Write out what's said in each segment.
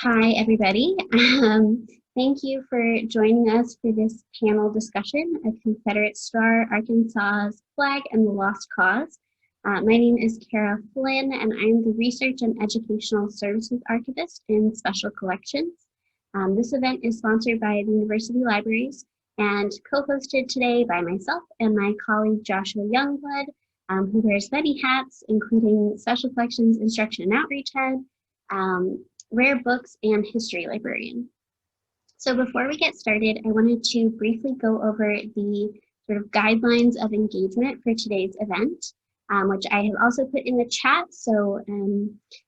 Hi, everybody. Thank you for joining us for this panel discussion, A Confederate Star, Arkansas's Flag and the Lost Cause. My name is Kara Flynn, and I'm the Research and Educational Services Archivist in Special Collections. This event is sponsored by the University Libraries and co-hosted today by myself and my colleague Joshua Youngblood, who wears many hats, including Special Collections Instruction and Outreach Head, rare books, and history librarian. So before we get started, I wanted to briefly go over the sort of guidelines of engagement for today's event, which I have also put in the chat. So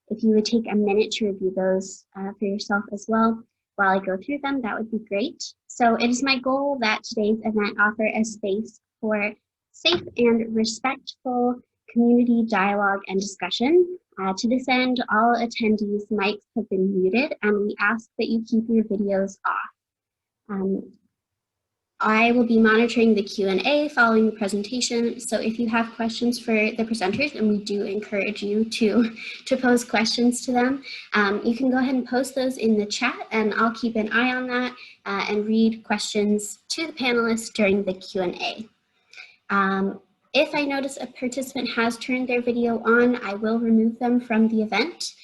if you would take a minute to review those for yourself as well while I go through them, that would be great. So it is my goal that today's event offer a space for safe and respectful community dialogue and discussion. To this end, all attendees' mics have been muted, and we ask that you keep your videos off. I will be monitoring the Q&A following the presentation, so if you have questions for the presenters, and we do encourage you to pose questions to them, you can go ahead and post those in the chat, and I'll keep an eye on that and read questions to the panelists during the Q&A. If I notice a participant has turned their video on, I will remove them from the event.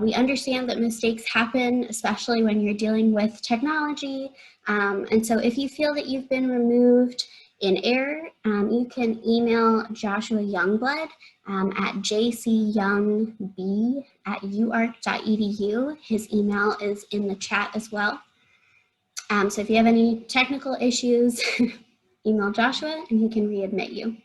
We understand that mistakes happen, especially when you're dealing with technology. And so if you feel that you've been removed in error, you can email Joshua Youngblood at jcyoungb@uark.edu. His email is in the chat as well. So if you have any technical issues, email Joshua and he can readmit you.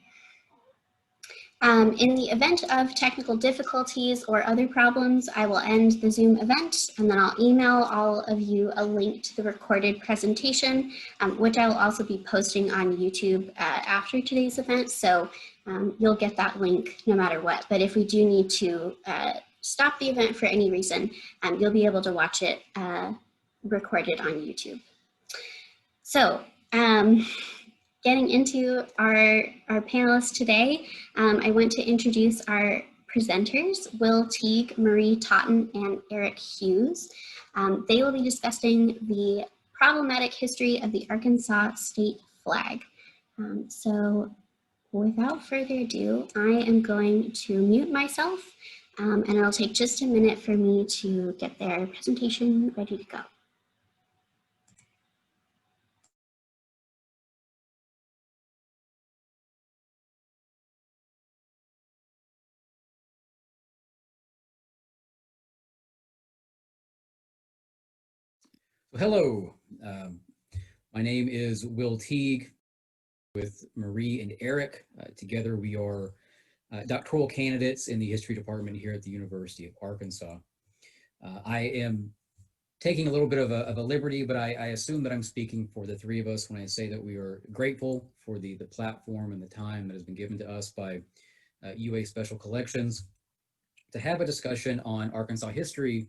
In the event of technical difficulties or other problems, I will end the Zoom event, and then I'll email all of you a link to the recorded presentation, which I will also be posting on YouTube after today's event. So you'll get that link no matter what. But if we do need to stop the event for any reason, you'll be able to watch it recorded on YouTube. So, getting into our panelists today, I want to introduce our presenters, Will Teague, Marie Totten, and Airic Hughes. They will be discussing the problematic history of the Arkansas state flag. So without further ado, I am going to mute myself, and it'll take just a minute for me to get their presentation ready to go. Hello, my name is Will Teague with Marie and Airic. Together we are doctoral candidates in the history department here at the University of Arkansas. I am taking a little bit of a liberty, but I assume that I'm speaking for the three of us when I say that we are grateful for the platform and the time that has been given to us by UA Special Collections to have a discussion on Arkansas history,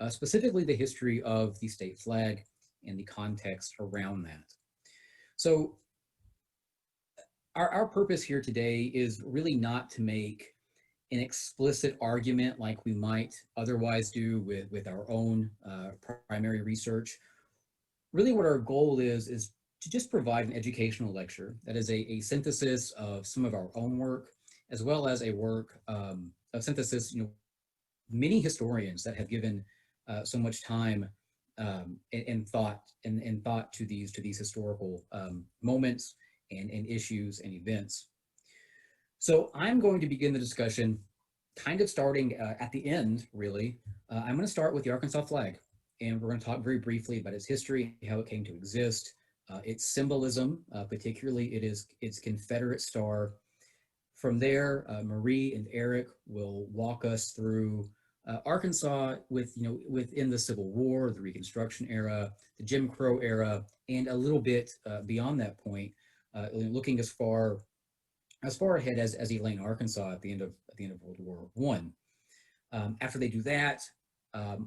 specifically the history of the state flag and the context around that. So our purpose here today is really not to make an explicit argument like we might otherwise do with our own primary research. Really what our goal is to just provide an educational lecture that is a synthesis of some of our own work, as well as a work of synthesis, many historians that have given so much time and thought to these historical moments and issues and events. So I'm going to begin the discussion kind of starting at the end, really. I'm going to start with the Arkansas flag, and we're going to talk very briefly about its history, how it came to exist, its symbolism, particularly its Confederate star. From there, Marie and Airic will walk us through Arkansas within the Civil War, the Reconstruction era, the Jim Crow era, and a little bit beyond that point, looking as far ahead as Elaine, Arkansas, at the end of World War I. After they do that,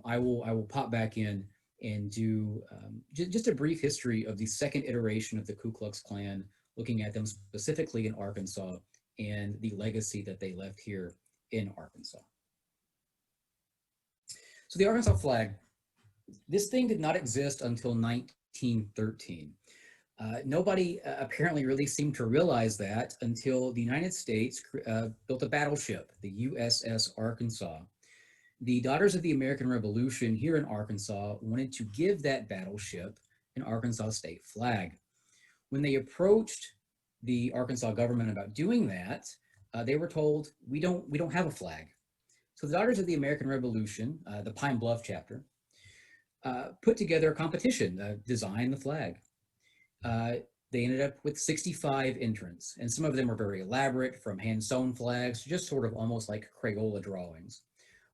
I will pop back in and do just a brief history of the second iteration of the Ku Klux Klan, looking at them specifically in Arkansas and the legacy that they left here in Arkansas. So the Arkansas flag This thing did not exist until 1913. Nobody apparently really seemed to realize that until the United States built a battleship, the USS Arkansas. The Daughters of the American Revolution here in Arkansas wanted to give that battleship an Arkansas state flag. When they approached the Arkansas government about doing that, they were told, we don't have a flag. So the Daughters of the American Revolution, the Pine Bluff chapter, put together a competition to design the flag. Uh, they ended up with 65 entrants, and some of them were very elaborate, from hand-sewn flags to just sort of almost like Crayola drawings.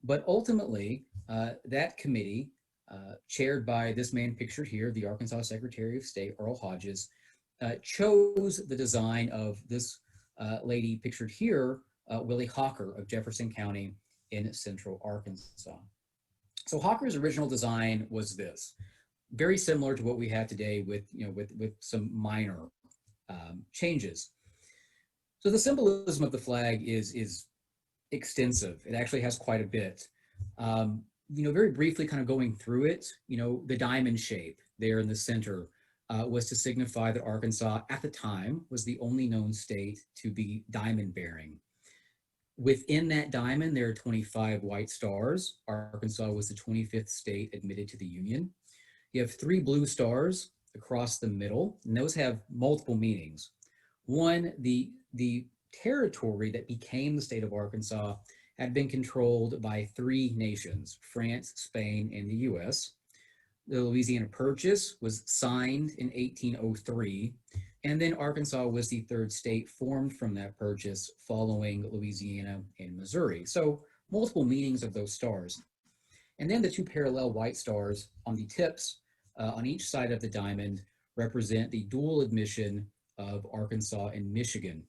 But ultimately, that committee, chaired by this man pictured here, the Arkansas Secretary of State, Earl Hodges, chose the design of this lady pictured here, Willie Hawker of Jefferson County in central Arkansas. So Hawker's original design was this, very similar to what we have today with, with some minor changes. So the symbolism of the flag is extensive. It actually has quite a bit. Very briefly kind of going through it, the diamond shape there in the center was to signify that Arkansas at the time was the only known state to be diamond bearing. Within that diamond, there are 25 white stars. Arkansas was the 25th state admitted to the Union. You have 3 blue stars across the middle, and those have multiple meanings. One, the territory that became the state of Arkansas had been controlled by 3 nations, France, Spain, and the US. The Louisiana Purchase was signed in 1803, and then Arkansas was the 3rd state formed from that purchase following Louisiana and Missouri. So multiple meanings of those stars. And then the 2 parallel white stars on the tips on each side of the diamond represent the dual admission of Arkansas and Michigan.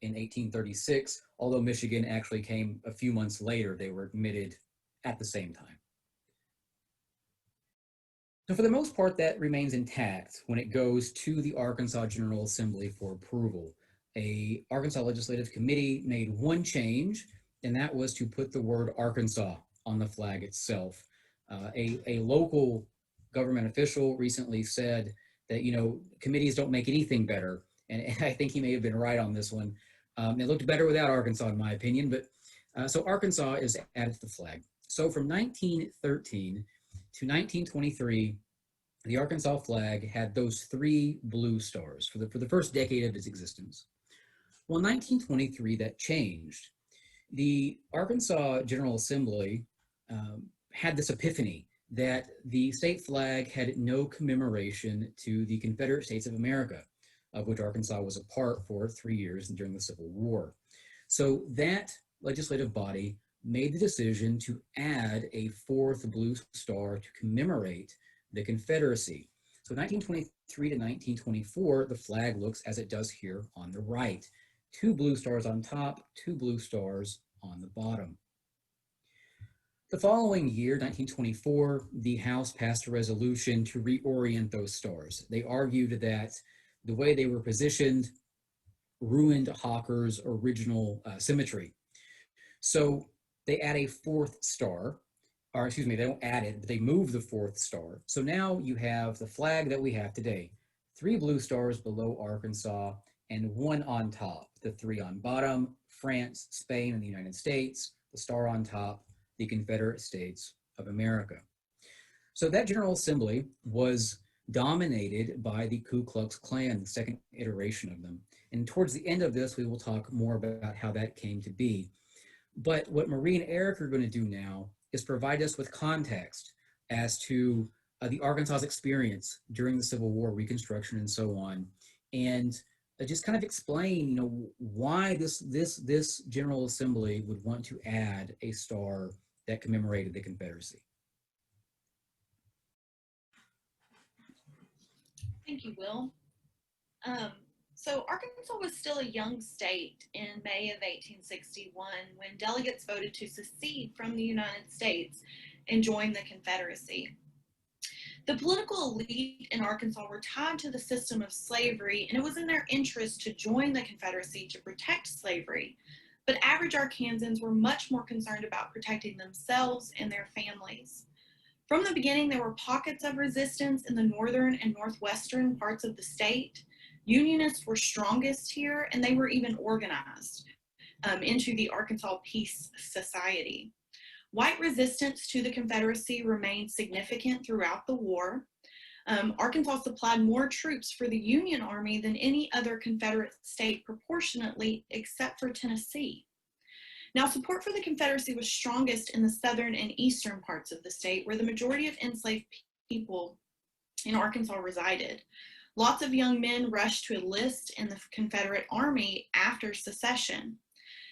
In 1836, although Michigan actually came a few months later, they were admitted at the same time. So for the most part, that remains intact when it goes to the Arkansas General Assembly for approval. A Arkansas Legislative Committee made one change, and that was to put the word Arkansas on the flag itself. A local government official recently said that, committees don't make anything better. And I think he may have been right on this one. It looked better without Arkansas, in my opinion, but so Arkansas is added to the flag. So from 1913 to 1923, the Arkansas flag had those 3 blue stars for the first decade of its existence. Well, in 1923, that changed. The Arkansas General Assembly had this epiphany that the state flag had no commemoration to the Confederate States of America, of which Arkansas was a part for 3 years during the Civil War. So that legislative body made the decision to add a 4th blue star to commemorate the Confederacy. So 1923 to 1924, the flag looks as it does here on the right. 2 blue stars on top, 2 blue stars on the bottom. The following year, 1924, the House passed a resolution to reorient those stars. They argued that the way they were positioned ruined Hawker's original symmetry. So they add a 4th star, or excuse me, they don't add it, but they move the 4th star. So now you have the flag that we have today, 3 blue stars below Arkansas and 1 on top, the 3 on bottom, France, Spain, and the United States, the star on top, the Confederate States of America. So that General Assembly was dominated by the Ku Klux Klan, the second iteration of them. And towards the end of this, we will talk more about how that came to be. But what Marie and Airic are going to do now is provide us with context as to the Arkansas experience during the Civil War, Reconstruction, and so on, and just kind of explain, why this General Assembly would want to add a star that commemorated the Confederacy. Thank you, Will. So Arkansas was still a young state in May of 1861 when delegates voted to secede from the United States and join the Confederacy. The political elite in Arkansas were tied to the system of slavery, and it was in their interest to join the Confederacy to protect slavery. But average Arkansans were much more concerned about protecting themselves and their families. From the beginning, there were pockets of resistance in the northern and northwestern parts of the state. Unionists were strongest here, and they were even organized into the Arkansas Peace Society. White resistance to the Confederacy remained significant throughout the war. Arkansas supplied more troops for the Union Army than any other Confederate state proportionately, except for Tennessee. Now, support for the Confederacy was strongest in the southern and eastern parts of the state, where the majority of enslaved people in Arkansas resided. Lots of young men rushed to enlist in the Confederate Army after secession.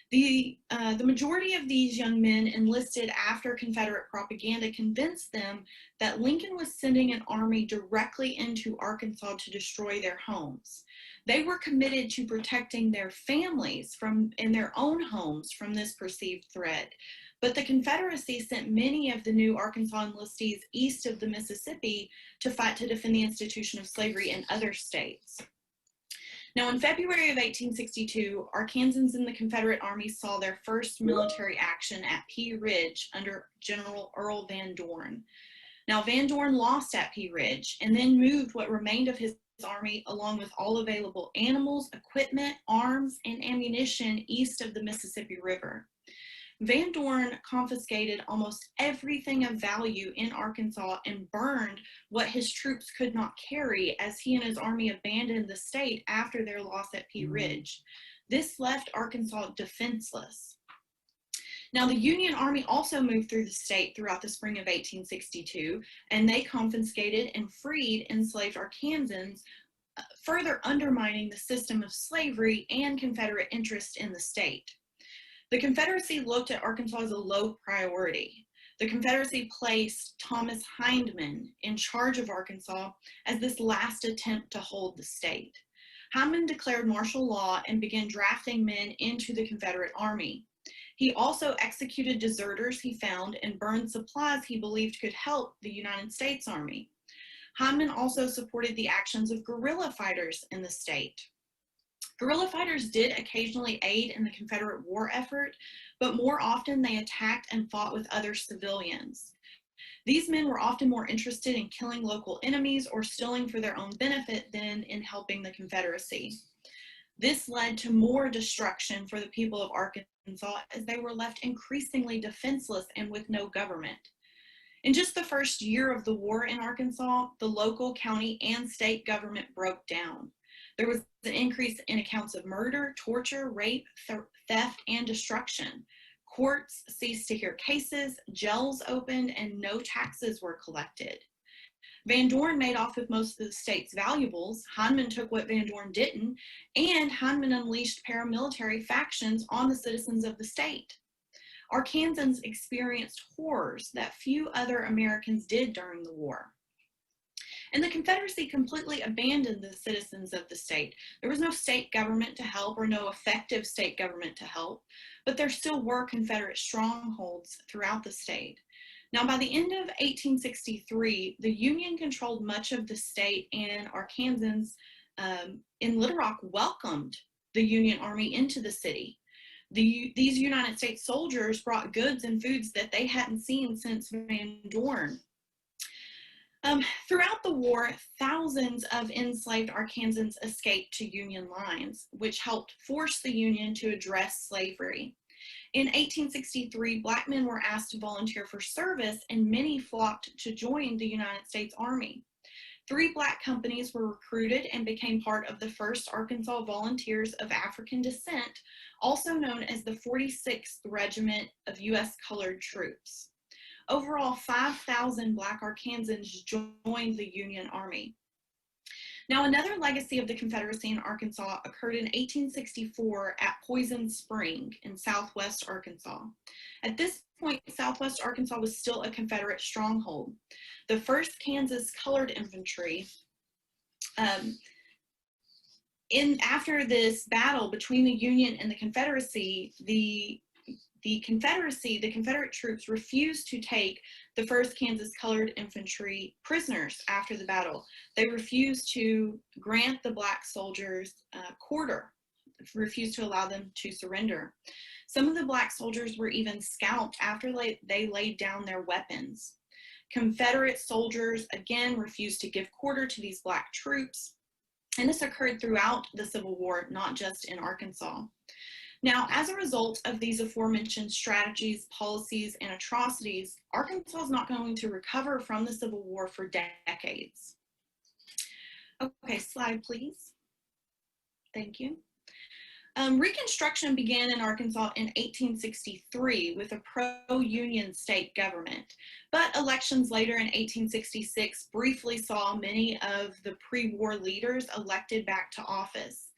The majority of these young men enlisted after Confederate propaganda convinced them that Lincoln was sending an army directly into Arkansas to destroy their homes. They were committed to protecting their families in their own homes from this perceived threat. But the Confederacy sent many of the new Arkansas enlistees east of the Mississippi to fight to defend the institution of slavery in other states. Now, in February of 1862, Arkansans in the Confederate Army saw their first military action at Pea Ridge under General Earl Van Dorn. Now, Van Dorn lost at Pea Ridge and then moved what remained of his army along with all available animals, equipment, arms, and ammunition east of the Mississippi River. Van Dorn confiscated almost everything of value in Arkansas and burned what his troops could not carry as he and his army abandoned the state after their loss at Pea Ridge. This left Arkansas defenseless. Now, the Union Army also moved through the state throughout the spring of 1862, and they confiscated and freed enslaved Arkansans, further undermining the system of slavery and Confederate interest in the state. The Confederacy looked at Arkansas as a low priority. The Confederacy placed Thomas Hindman in charge of Arkansas as this last attempt to hold the state. Hindman declared martial law and began drafting men into the Confederate Army. He also executed deserters he found and burned supplies he believed could help the United States Army. Hindman also supported the actions of guerrilla fighters in the state. Guerrilla fighters did occasionally aid in the Confederate war effort, but more often they attacked and fought with other civilians. These men were often more interested in killing local enemies or stealing for their own benefit than in helping the Confederacy. This led to more destruction for the people of Arkansas as they were left increasingly defenseless and with no government. In just the first year of the war in Arkansas, the local, county, and state government broke down. There was an increase in accounts of murder, torture, rape, theft, and destruction. Courts ceased to hear cases, jails opened, and no taxes were collected. Van Dorn made off with most of the state's valuables. Hindman took what Van Dorn didn't, and Hindman unleashed paramilitary factions on the citizens of the state. Arkansans experienced horrors that few other Americans did during the war. And the Confederacy completely abandoned the citizens of the state. There was no state government to help or no effective state government to help, but there still were Confederate strongholds throughout the state. Now, by the end of 1863, the Union controlled much of the state, and Arkansans in Little Rock welcomed the Union Army into the city. These United States soldiers brought goods and foods that they hadn't seen since Van Dorn. Throughout the war, thousands of enslaved Arkansans escaped to Union lines, which helped force the Union to address slavery. In 1863, Black men were asked to volunteer for service, and many flocked to join the United States Army. 3 Black companies were recruited and became part of the 1st Arkansas Volunteers of African Descent, also known as the 46th Regiment of U.S. Colored Troops. Overall, 5,000 Black Arkansans joined the Union Army. Now, another legacy of the Confederacy in Arkansas occurred in 1864 at Poison Spring in southwest Arkansas. At this point, southwest Arkansas was still a Confederate stronghold. The 1st Kansas Colored Infantry, after this battle between the Union and the Confederacy, the Confederate troops refused to take the 1st Kansas Colored Infantry prisoners after the battle. They refused to grant the Black soldiers quarter, refused to allow them to surrender. Some of the Black soldiers were even scalped after they laid down their weapons. Confederate soldiers, again, refused to give quarter to these Black troops. And this occurred throughout the Civil War, not just in Arkansas. Now, as a result of these aforementioned strategies, policies, and atrocities, Arkansas is not going to recover from the Civil War for decades. Okay, slide, please. Thank you. Reconstruction began in Arkansas in 1863 with a pro-union state government, but elections later in 1866 briefly saw many of the pre-war leaders elected back to office.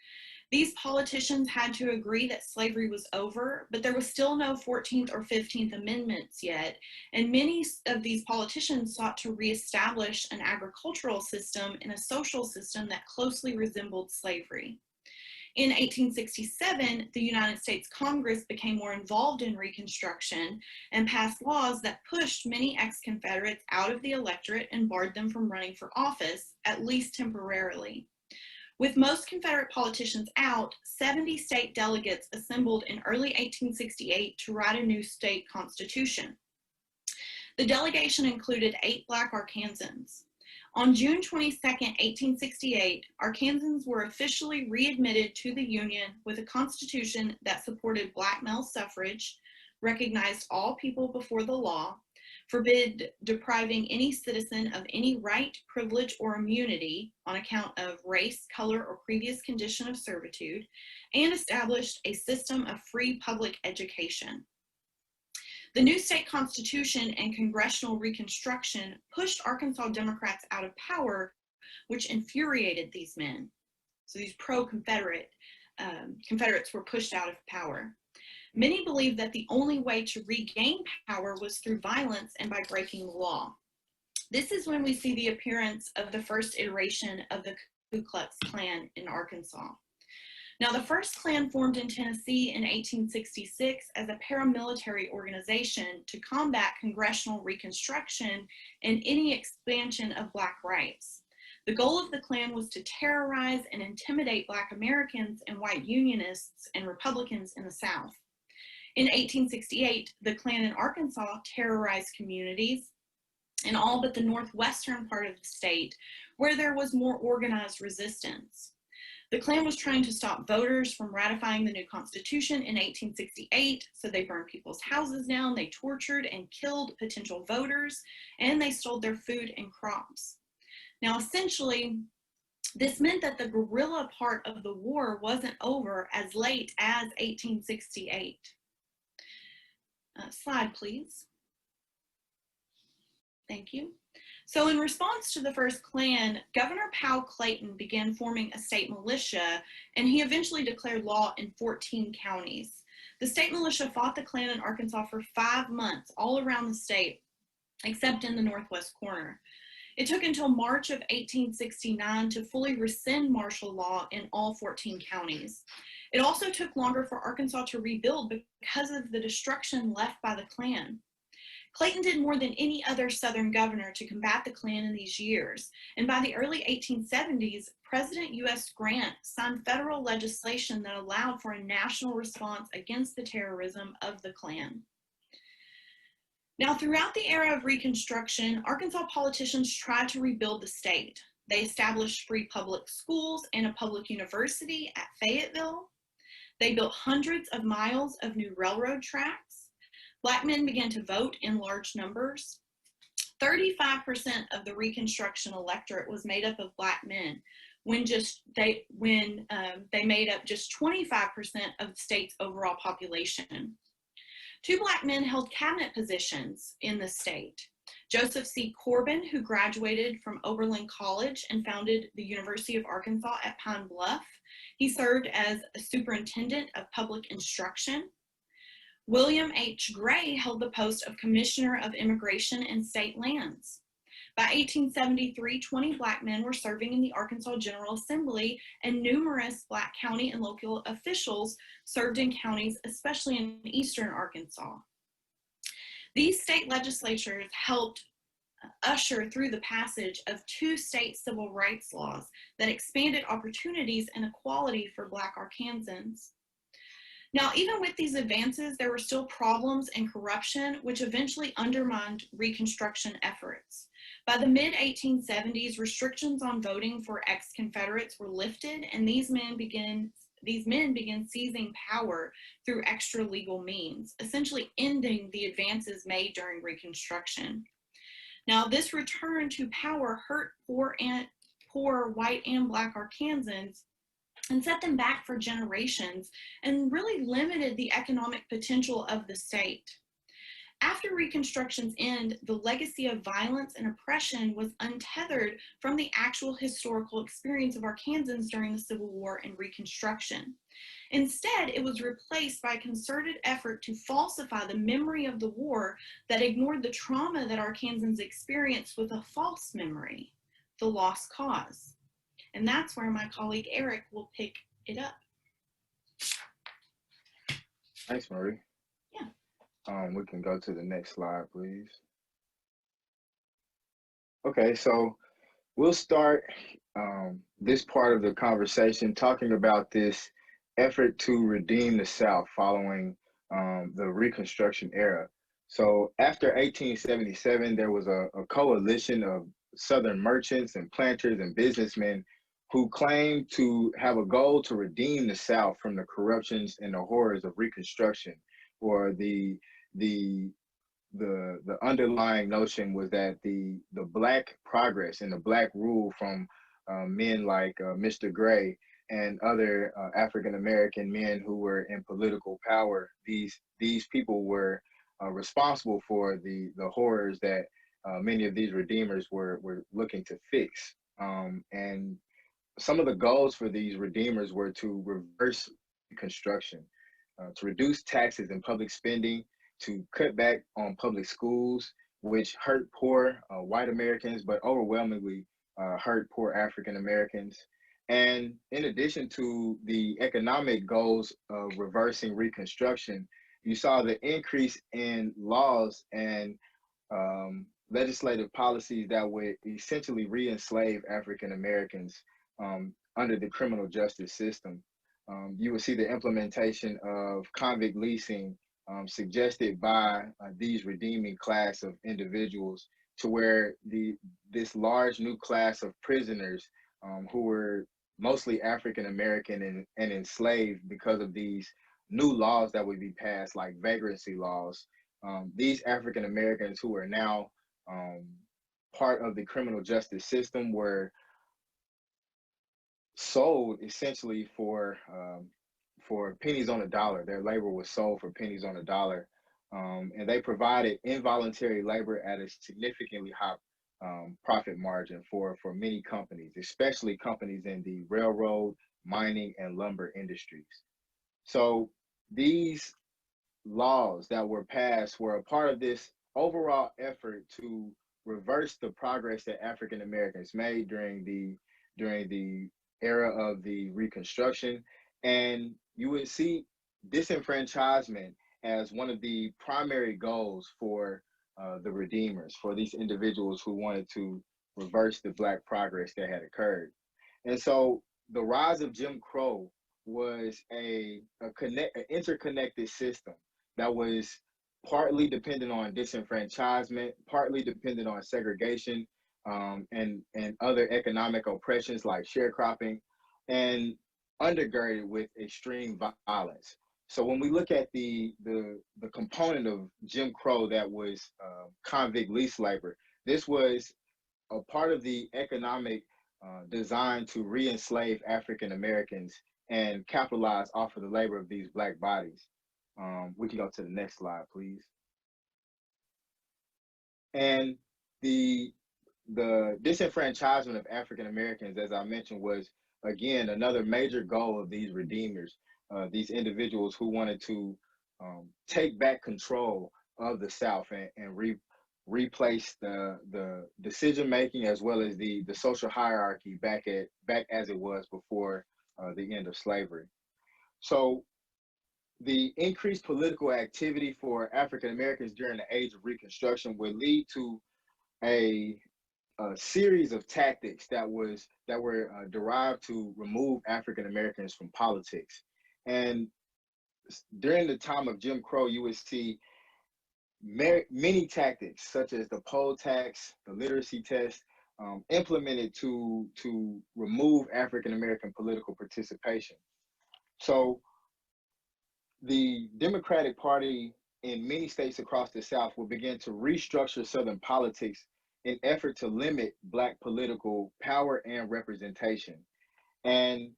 These politicians had to agree that slavery was over, but there was still no 14th or 15th Amendments yet, and many of these politicians sought to reestablish an agricultural system and a social system that closely resembled slavery. In 1867, the United States Congress became more involved in Reconstruction and passed laws that pushed many ex-Confederates out of the electorate and barred them from running for office, at least temporarily. With most Confederate politicians out, 70 state delegates assembled in early 1868 to write a new state constitution. The delegation included 8 Black Arkansans. On June 22, 1868, Arkansans were officially readmitted to the Union with a constitution that supported Black male suffrage, recognized all people before the law, forbid depriving any citizen of any right, privilege, or immunity on account of race, color, or previous condition of servitude, and established a system of free public education. The new state constitution and congressional reconstruction pushed Arkansas Democrats out of power, which infuriated these men. So these pro-Confederate Confederates were pushed out of power. Many believed that the only way to regain power was through violence and by breaking the law. This is when we see the appearance of the first iteration of the Ku Klux Klan in Arkansas. Now, the first Klan formed in Tennessee in 1866 as a paramilitary organization to combat congressional reconstruction and any expansion of Black rights. The goal of the Klan was to terrorize and intimidate Black Americans and white Unionists and Republicans in the South. In 1868, the Klan in Arkansas terrorized communities in all but the northwestern part of the state, where there was more organized resistance. The Klan was trying to stop voters from ratifying the new Constitution in 1868, so they burned people's houses down, they tortured and killed potential voters, and they stole their food and crops. Now, essentially, this meant that the guerrilla part of the war wasn't over as late as 1868. Slide, please. Thank you. So in response to the first Klan, Governor Powell Clayton began forming a state militia, and he eventually declared law in 14 counties. The state militia fought the Klan in Arkansas for 5 months, all around the state, except in the northwest corner. It took until March of 1869 to fully rescind martial law in all 14 counties. It also took longer for Arkansas to rebuild because of the destruction left by the Klan. Clayton did more than any other Southern governor to combat the Klan in these years, and by the early 1870s, President U.S. Grant signed federal legislation that allowed for a national response against the terrorism of the Klan. Now, throughout the era of Reconstruction, Arkansas politicians tried to rebuild the state. They established free public schools and a public university at Fayetteville. They built hundreds of miles of new railroad tracks. Black men began to vote in large numbers. 35% of the Reconstruction electorate was made up of Black men, when they made up just 25% of the state's overall population. 2 Black men held cabinet positions in the state. Joseph C. Corbin, who graduated from Oberlin College and founded the University of Arkansas at Pine Bluff. He served as a superintendent of public instruction. William H. Gray held the post of Commissioner of Immigration and State Lands. By 1873, 20 Black men were serving in the Arkansas General Assembly, and numerous Black county and local officials served in counties, especially in eastern Arkansas. These state legislatures helped usher through the passage of 2 state civil rights laws that expanded opportunities and equality for Black Arkansans. Now, even with these advances, there were still problems and corruption, which eventually undermined Reconstruction efforts. By the mid-1870s, restrictions on voting for ex-Confederates were lifted, and these men began seizing power through extra legal means, essentially ending the advances made during Reconstruction. Now, this return to power hurt poor white and Black Arkansans and set them back for generations and really limited the economic potential of the state. After Reconstruction's end, the legacy of violence and oppression was untethered from the actual historical experience of Arkansans during the Civil War and Reconstruction. Instead, it was replaced by a concerted effort to falsify the memory of the war that ignored the trauma that Arkansans experienced with a false memory, the lost cause. And that's where my colleague Airic will pick it up. Thanks, Marie. Yeah. We can go to the next slide, please. Okay, so we'll start this part of the conversation talking about this effort to redeem the South following the Reconstruction era. So after 1877, there was a coalition of Southern merchants and planters and businessmen who claimed to have a goal to redeem the South from the corruptions and the horrors of Reconstruction, or the underlying notion was that the Black progress and the Black rule from men like Mr. Gray and other African American men who were in political power, these people were responsible for the horrors that many of these redeemers were looking to fix. And some of the goals for these redeemers were to reverse Reconstruction, to reduce taxes and public spending, to cut back on public schools, which hurt poor white Americans, but overwhelmingly hurt poor African Americans. And in addition to the economic goals of reversing Reconstruction, you saw the increase in laws and legislative policies that would essentially re-enslave African Americans under the criminal justice system. You will see the implementation of convict leasing suggested by these redeeming class of individuals, to where this large new class of prisoners who were mostly African American and enslaved because of these new laws that would be passed, like vagrancy laws. These African Americans who are now part of the criminal justice system were sold essentially for pennies on a dollar. Their labor was sold for pennies on a dollar, and they provided involuntary labor at a significantly high profit margin for many companies, especially companies in the railroad, mining, and lumber industries. So these laws that were passed were a part of this overall effort to reverse the progress that African Americans made during the era of the Reconstruction. And you would see disenfranchisement as one of the primary goals for the Redeemers, for these individuals who wanted to reverse the Black progress that had occurred. And so the rise of Jim Crow was an interconnected system that was partly dependent on disenfranchisement, partly dependent on segregation, and other economic oppressions like sharecropping, and undergirded with extreme violence. So when we look at the component of Jim Crow that was convict lease labor, this was a part of the economic design to re-enslave African Americans and capitalize off of the labor of these Black bodies. We can go to the next slide, please. And the disenfranchisement of African Americans, as I mentioned, was again another major goal of these redeemers, these individuals who wanted to take back control of the South and replace the decision making as well as the social hierarchy back as it was before the end of slavery. So the increased political activity for African Americans during the age of Reconstruction would lead to a series of tactics that were derived to remove African Americans from politics. And during the time of Jim Crow, you would see many tactics such as the poll tax, the literacy test, implemented to remove African American political participation. So the Democratic Party in many states across the South will begin to restructure Southern politics in effort to limit Black political power and representation. And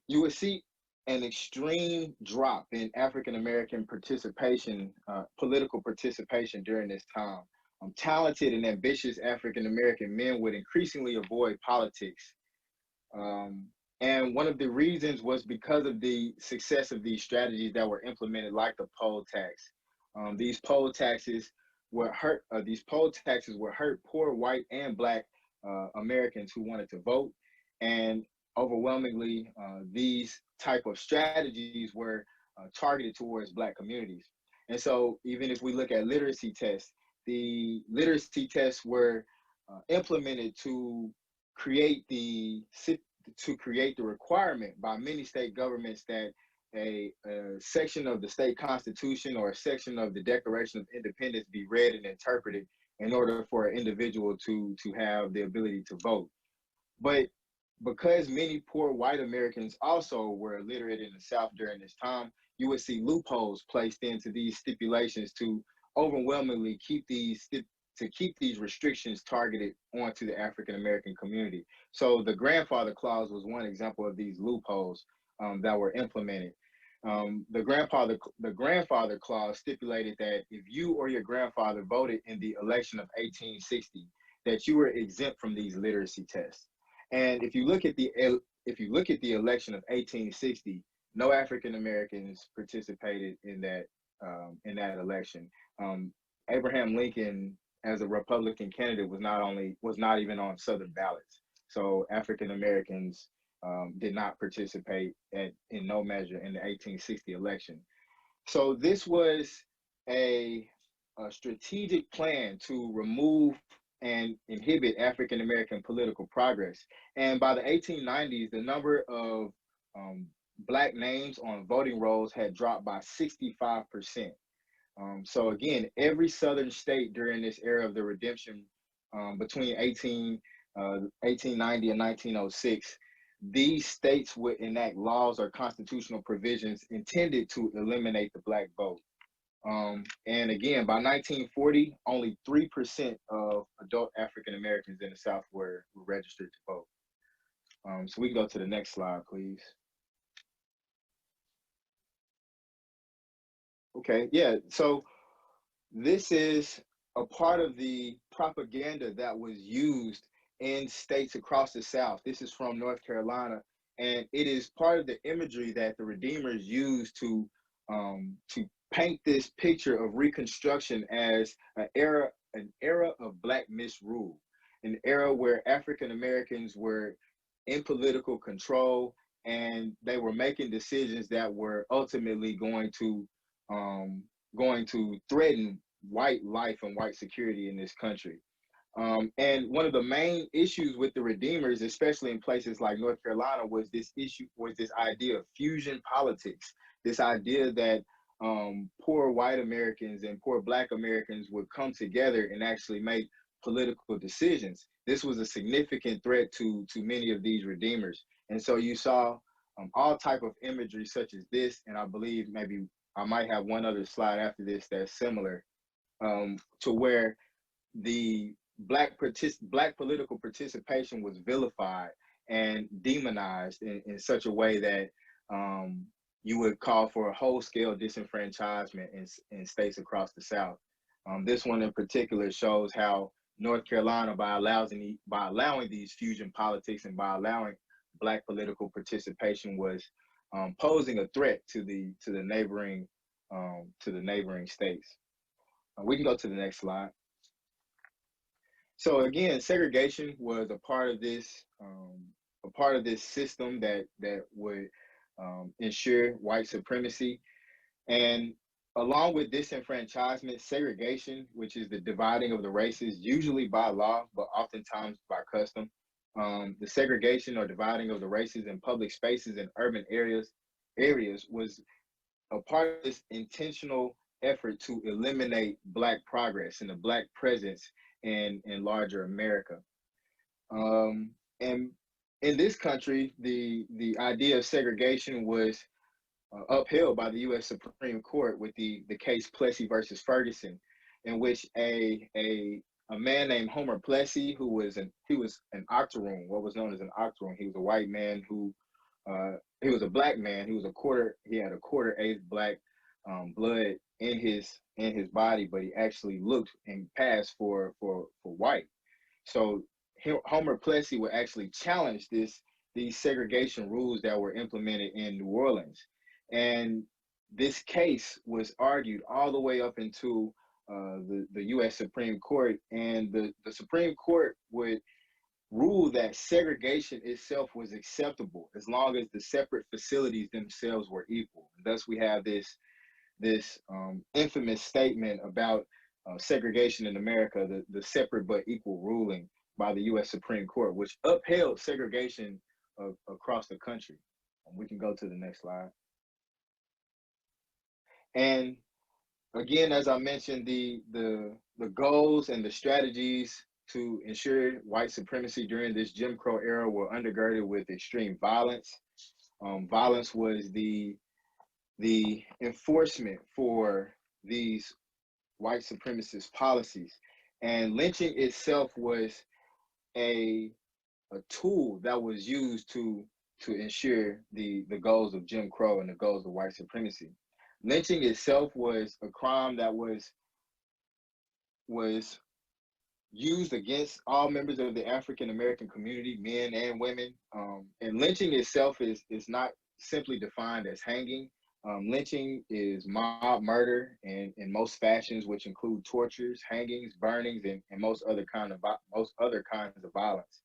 you would see an extreme drop in African American participation, political participation during this time. Talented and ambitious African American men would increasingly avoid politics. And one of the reasons was because of the success of these strategies that were implemented, like the poll tax. These poll taxes would hurt. These poll taxes would hurt poor white and Black Americans who wanted to vote, and overwhelmingly, these type of strategies were targeted towards Black communities. And so, even if we look at literacy tests, the literacy tests were implemented to create the requirement by many state governments that a section of the state constitution or a section of the Declaration of Independence be read and interpreted in order for an individual to have the ability to vote. But because many poor white Americans also were illiterate in the South during this time, you would see loopholes placed into these stipulations to overwhelmingly keep these restrictions targeted onto the African American community. So the grandfather clause was one example of these loopholes that were implemented. The grandfather clause stipulated that if you or your grandfather voted in the election of 1860, that you were exempt from these literacy tests. And if you look at the election of 1860, no African Americans participated in that election. Abraham Lincoln, as a Republican candidate, was not even on Southern ballots. So African Americans did not participate in no measure in the 1860 election. So this was a strategic plan to remove and inhibit African American political progress. And by the 1890s, the number of Black names on voting rolls had dropped by 65%. So again, every Southern state during this era of the redemption, between 1890 and 1906, these states would enact laws or constitutional provisions intended to eliminate the Black vote. And again, by 1940, only 3% of adult African Americans in the South were registered to vote. So we can go to the next slide, please. Okay, yeah, so this is a part of the propaganda that was used in states across the South. This is from North Carolina, and it is part of the imagery that the Redeemers used to paint this picture of Reconstruction as an era of Black misrule, an era where African Americans were in political control and they were making decisions that were ultimately going to threaten white life and white security in this country. And one of the main issues with the Redeemers, especially in places like North Carolina, was this idea of fusion politics, this idea that poor white Americans and poor Black Americans would come together and actually make political decisions. This was a significant threat to many of these Redeemers. And so you saw all type of imagery such as this, and I believe maybe I might have one other slide after this that's similar, to where the Black political participation was vilified and demonized in such a way that you would call for a whole-scale disenfranchisement in states across the South. This one in particular shows how North Carolina, by allowing these fusion politics and by allowing Black political participation, was posing a threat to the neighboring states. We can go to the next slide. So again, segregation was a part of this system that would ensure white supremacy. And along with disenfranchisement, segregation, which is the dividing of the races, usually by law, but oftentimes by custom, the segregation or dividing of the races in public spaces in urban areas was a part of this intentional effort to eliminate Black progress and the Black presence in larger America. And in this country, the idea of segregation was upheld by the U.S. Supreme Court with the case Plessy versus Ferguson, in which a man named Homer Plessy, who was an octoroon, what was known as an octoroon. He was a white man who he was a Black man. He had a quarter-eighth Black blood in his body, but he actually looked and passed for white. So Homer Plessy would actually challenge these segregation rules that were implemented in New Orleans. And this case was argued all the way up into the U.S. Supreme Court, and the Supreme Court would rule that segregation itself was acceptable as long as the separate facilities themselves were equal. Thus, we have this infamous statement about segregation in America, the separate but equal ruling by the U.S. Supreme Court, which upheld segregation across the country. We can go to the next slide. And again, as I mentioned, the goals and the strategies to ensure white supremacy during this Jim Crow era were undergirded with extreme violence. Violence was the enforcement for these white supremacist policies, and lynching itself was a tool that was used to ensure the goals of Jim Crow and the goals of white supremacy. Lynching itself was a crime that was used against all members of the African American community, men and women. And lynching itself is not simply defined as hanging. Lynching is mob murder in most fashions, which include tortures, hangings, burnings, and most other kinds of violence.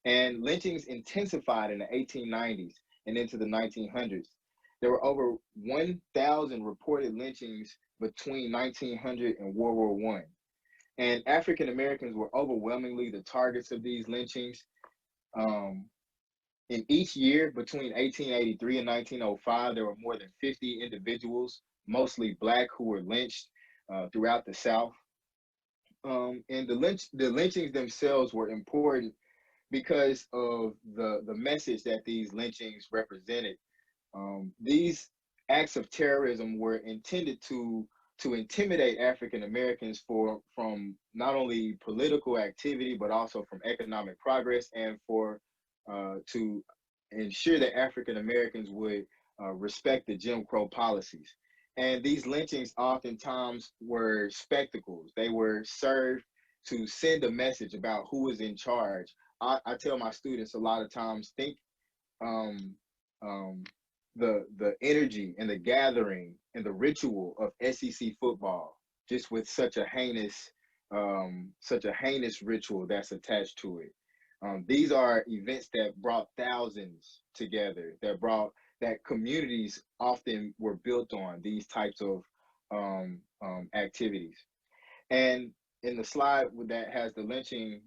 And lynchings intensified in the 1890s and into the 1900s. There were over 1,000 reported lynchings between 1900 and World War I. And African Americans were overwhelmingly the targets of these lynchings. In each year between 1883 and 1905, there were more than 50 individuals, mostly Black, who were lynched throughout the South. And the lynchings themselves were important because of the message that these lynchings represented. These acts of terrorism were intended to intimidate African Americans from not only political activity, but also from economic progress, and to ensure that African Americans would respect the Jim Crow policies. And these lynchings oftentimes were spectacles. They were served to send a message about who is in charge. I tell my students a lot of times, think the energy and the gathering and the ritual of SEC football, just with such a heinous ritual that's attached to it. These are events that brought thousands together, that communities often were built on these types of activities. And in the slide that has the lynching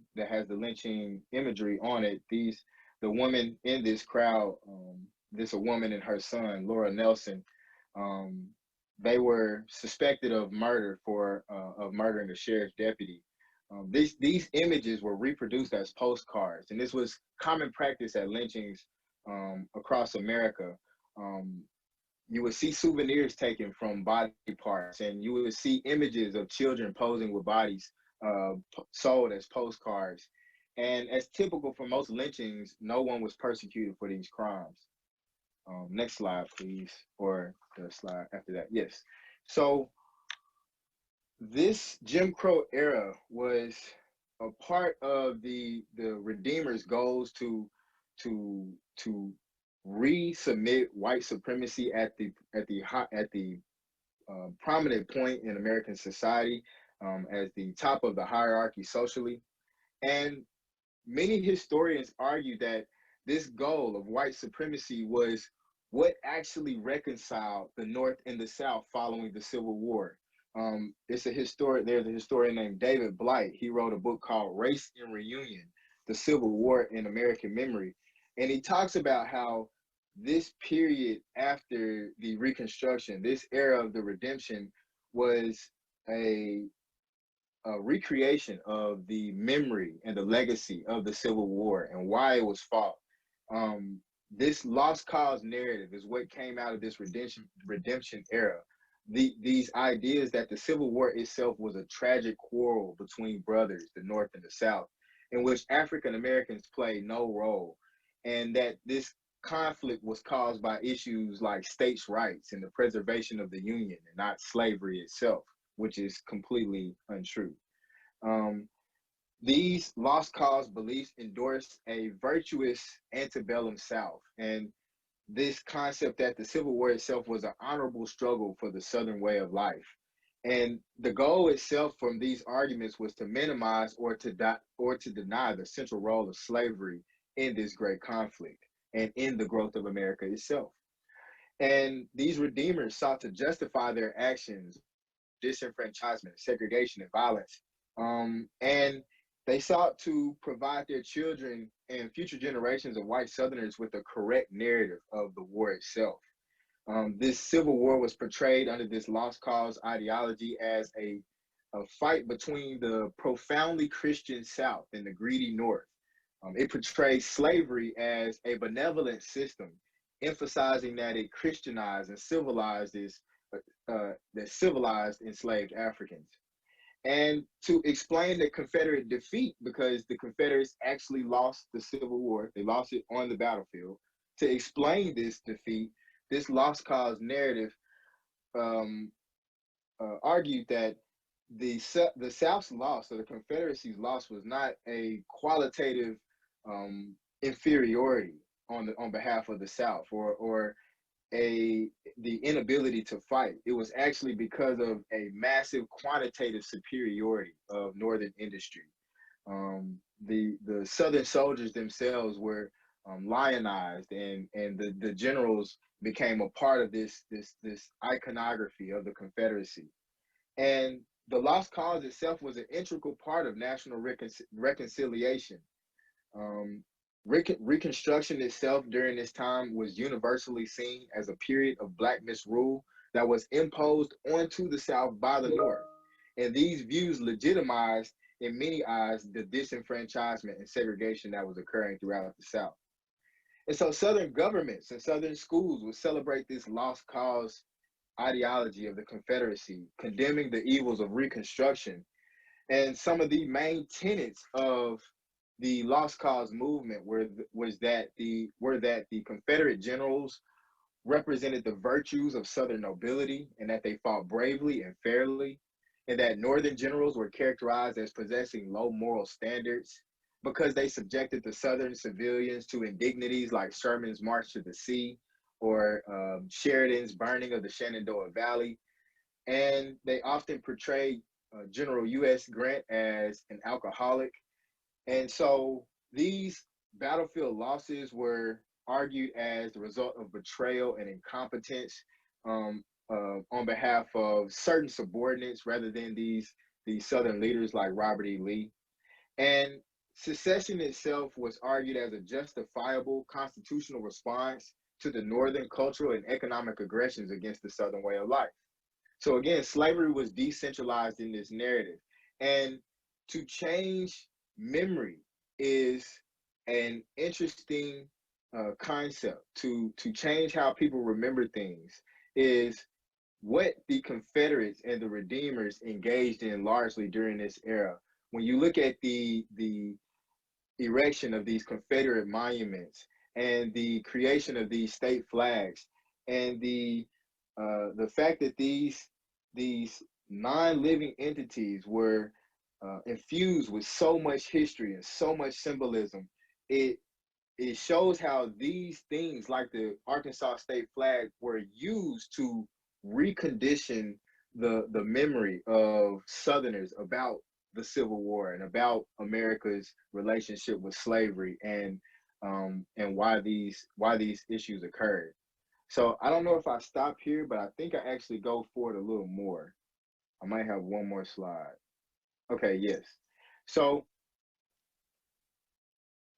imagery on it, the woman in this crowd, a woman and her son, Laura Nelson, they were suspected of murdering a sheriff's deputy. These images were reproduced as postcards, and this was common practice at lynchings across America. You would see souvenirs taken from body parts, and you would see images of children posing with bodies sold as postcards. And as typical for most lynchings, no one was persecuted for these crimes. Next slide, please, or the slide after that. Yes. So this Jim Crow era was a part of the Redeemers' goals to resubmit white supremacy at the prominent point in American society, as the top of the hierarchy socially. And many historians argue that this goal of white supremacy was what actually reconciled the North and the South following the Civil War. There's a historian named David Blight. He wrote a book called Race in Reunion, The Civil War in American Memory. And he talks about how this period after the Reconstruction, this era of the redemption, was a, a recreation of the memory and the legacy of the Civil War and why it was fought. This lost cause narrative is what came out of this redemption era. These ideas that the Civil War itself was a tragic quarrel between brothers, the North and the South, in which African Americans played no role, and that this conflict was caused by issues like states' rights and the preservation of the Union and not slavery itself, which is completely untrue. Um, these lost cause beliefs endorse a virtuous antebellum South, and this concept that the Civil War itself was an honorable struggle for the Southern way of life. And the goal itself from these arguments was to minimize or to deny the central role of slavery in this great conflict and in the growth of America itself. And these redeemers sought to justify their actions, disenfranchisement, segregation, and violence. And they sought to provide their children and future generations of white Southerners with a correct narrative of the war itself. This Civil War was portrayed under this lost cause ideology as a fight between the profoundly Christian South and the greedy North. It portrays slavery as a benevolent system, emphasizing that it Christianized and that civilized enslaved Africans. And to explain the Confederate defeat, because the Confederates actually lost the Civil War, they lost it on the battlefield. To explain this defeat, this lost cause narrative um, argued that the South's loss or the Confederacy's loss was not a qualitative um, inferiority on behalf of the South or the inability to fight. It was actually because of a massive quantitative superiority of Northern industry. The Southern soldiers themselves were lionized, and the generals became a part of this iconography of the Confederacy. And the lost cause itself was an integral part of national reconciliation. Um, Reconstruction itself during this time was universally seen as a period of black misrule that was imposed onto the South by the North. And these views legitimized, in many eyes, the disenfranchisement and segregation that was occurring throughout the South. And so Southern governments and Southern schools would celebrate this lost cause ideology of the Confederacy, condemning the evils of Reconstruction. And some of the main tenets of the lost cause movement were that the Confederate generals represented the virtues of Southern nobility and that they fought bravely and fairly, and that Northern generals were characterized as possessing low moral standards because they subjected the Southern civilians to indignities like Sherman's March to the Sea or Sheridan's burning of the Shenandoah Valley. And they often portrayed General U.S. Grant as an alcoholic. And so these battlefield losses were argued as the result of betrayal and incompetence on behalf of certain subordinates rather than these Southern leaders like Robert E. Lee. And secession itself was argued as a justifiable constitutional response to the Northern cultural and economic aggressions against the Southern way of life. So again, slavery was decentralized in this narrative. And to change memory is an interesting concept. To change how people remember things is what the Confederates and the Redeemers engaged in largely during this era. When you look at the erection of these Confederate monuments and the creation of these state flags and the fact that these non-living entities were infused with so much history and so much symbolism, it shows how these things like the Arkansas state flag were used to recondition the memory of Southerners about the Civil War and about America's relationship with slavery and why these issues occurred. So I don't know if I stop here, but I think I actually go forward a little more. I might have one more slide. Okay, yes. So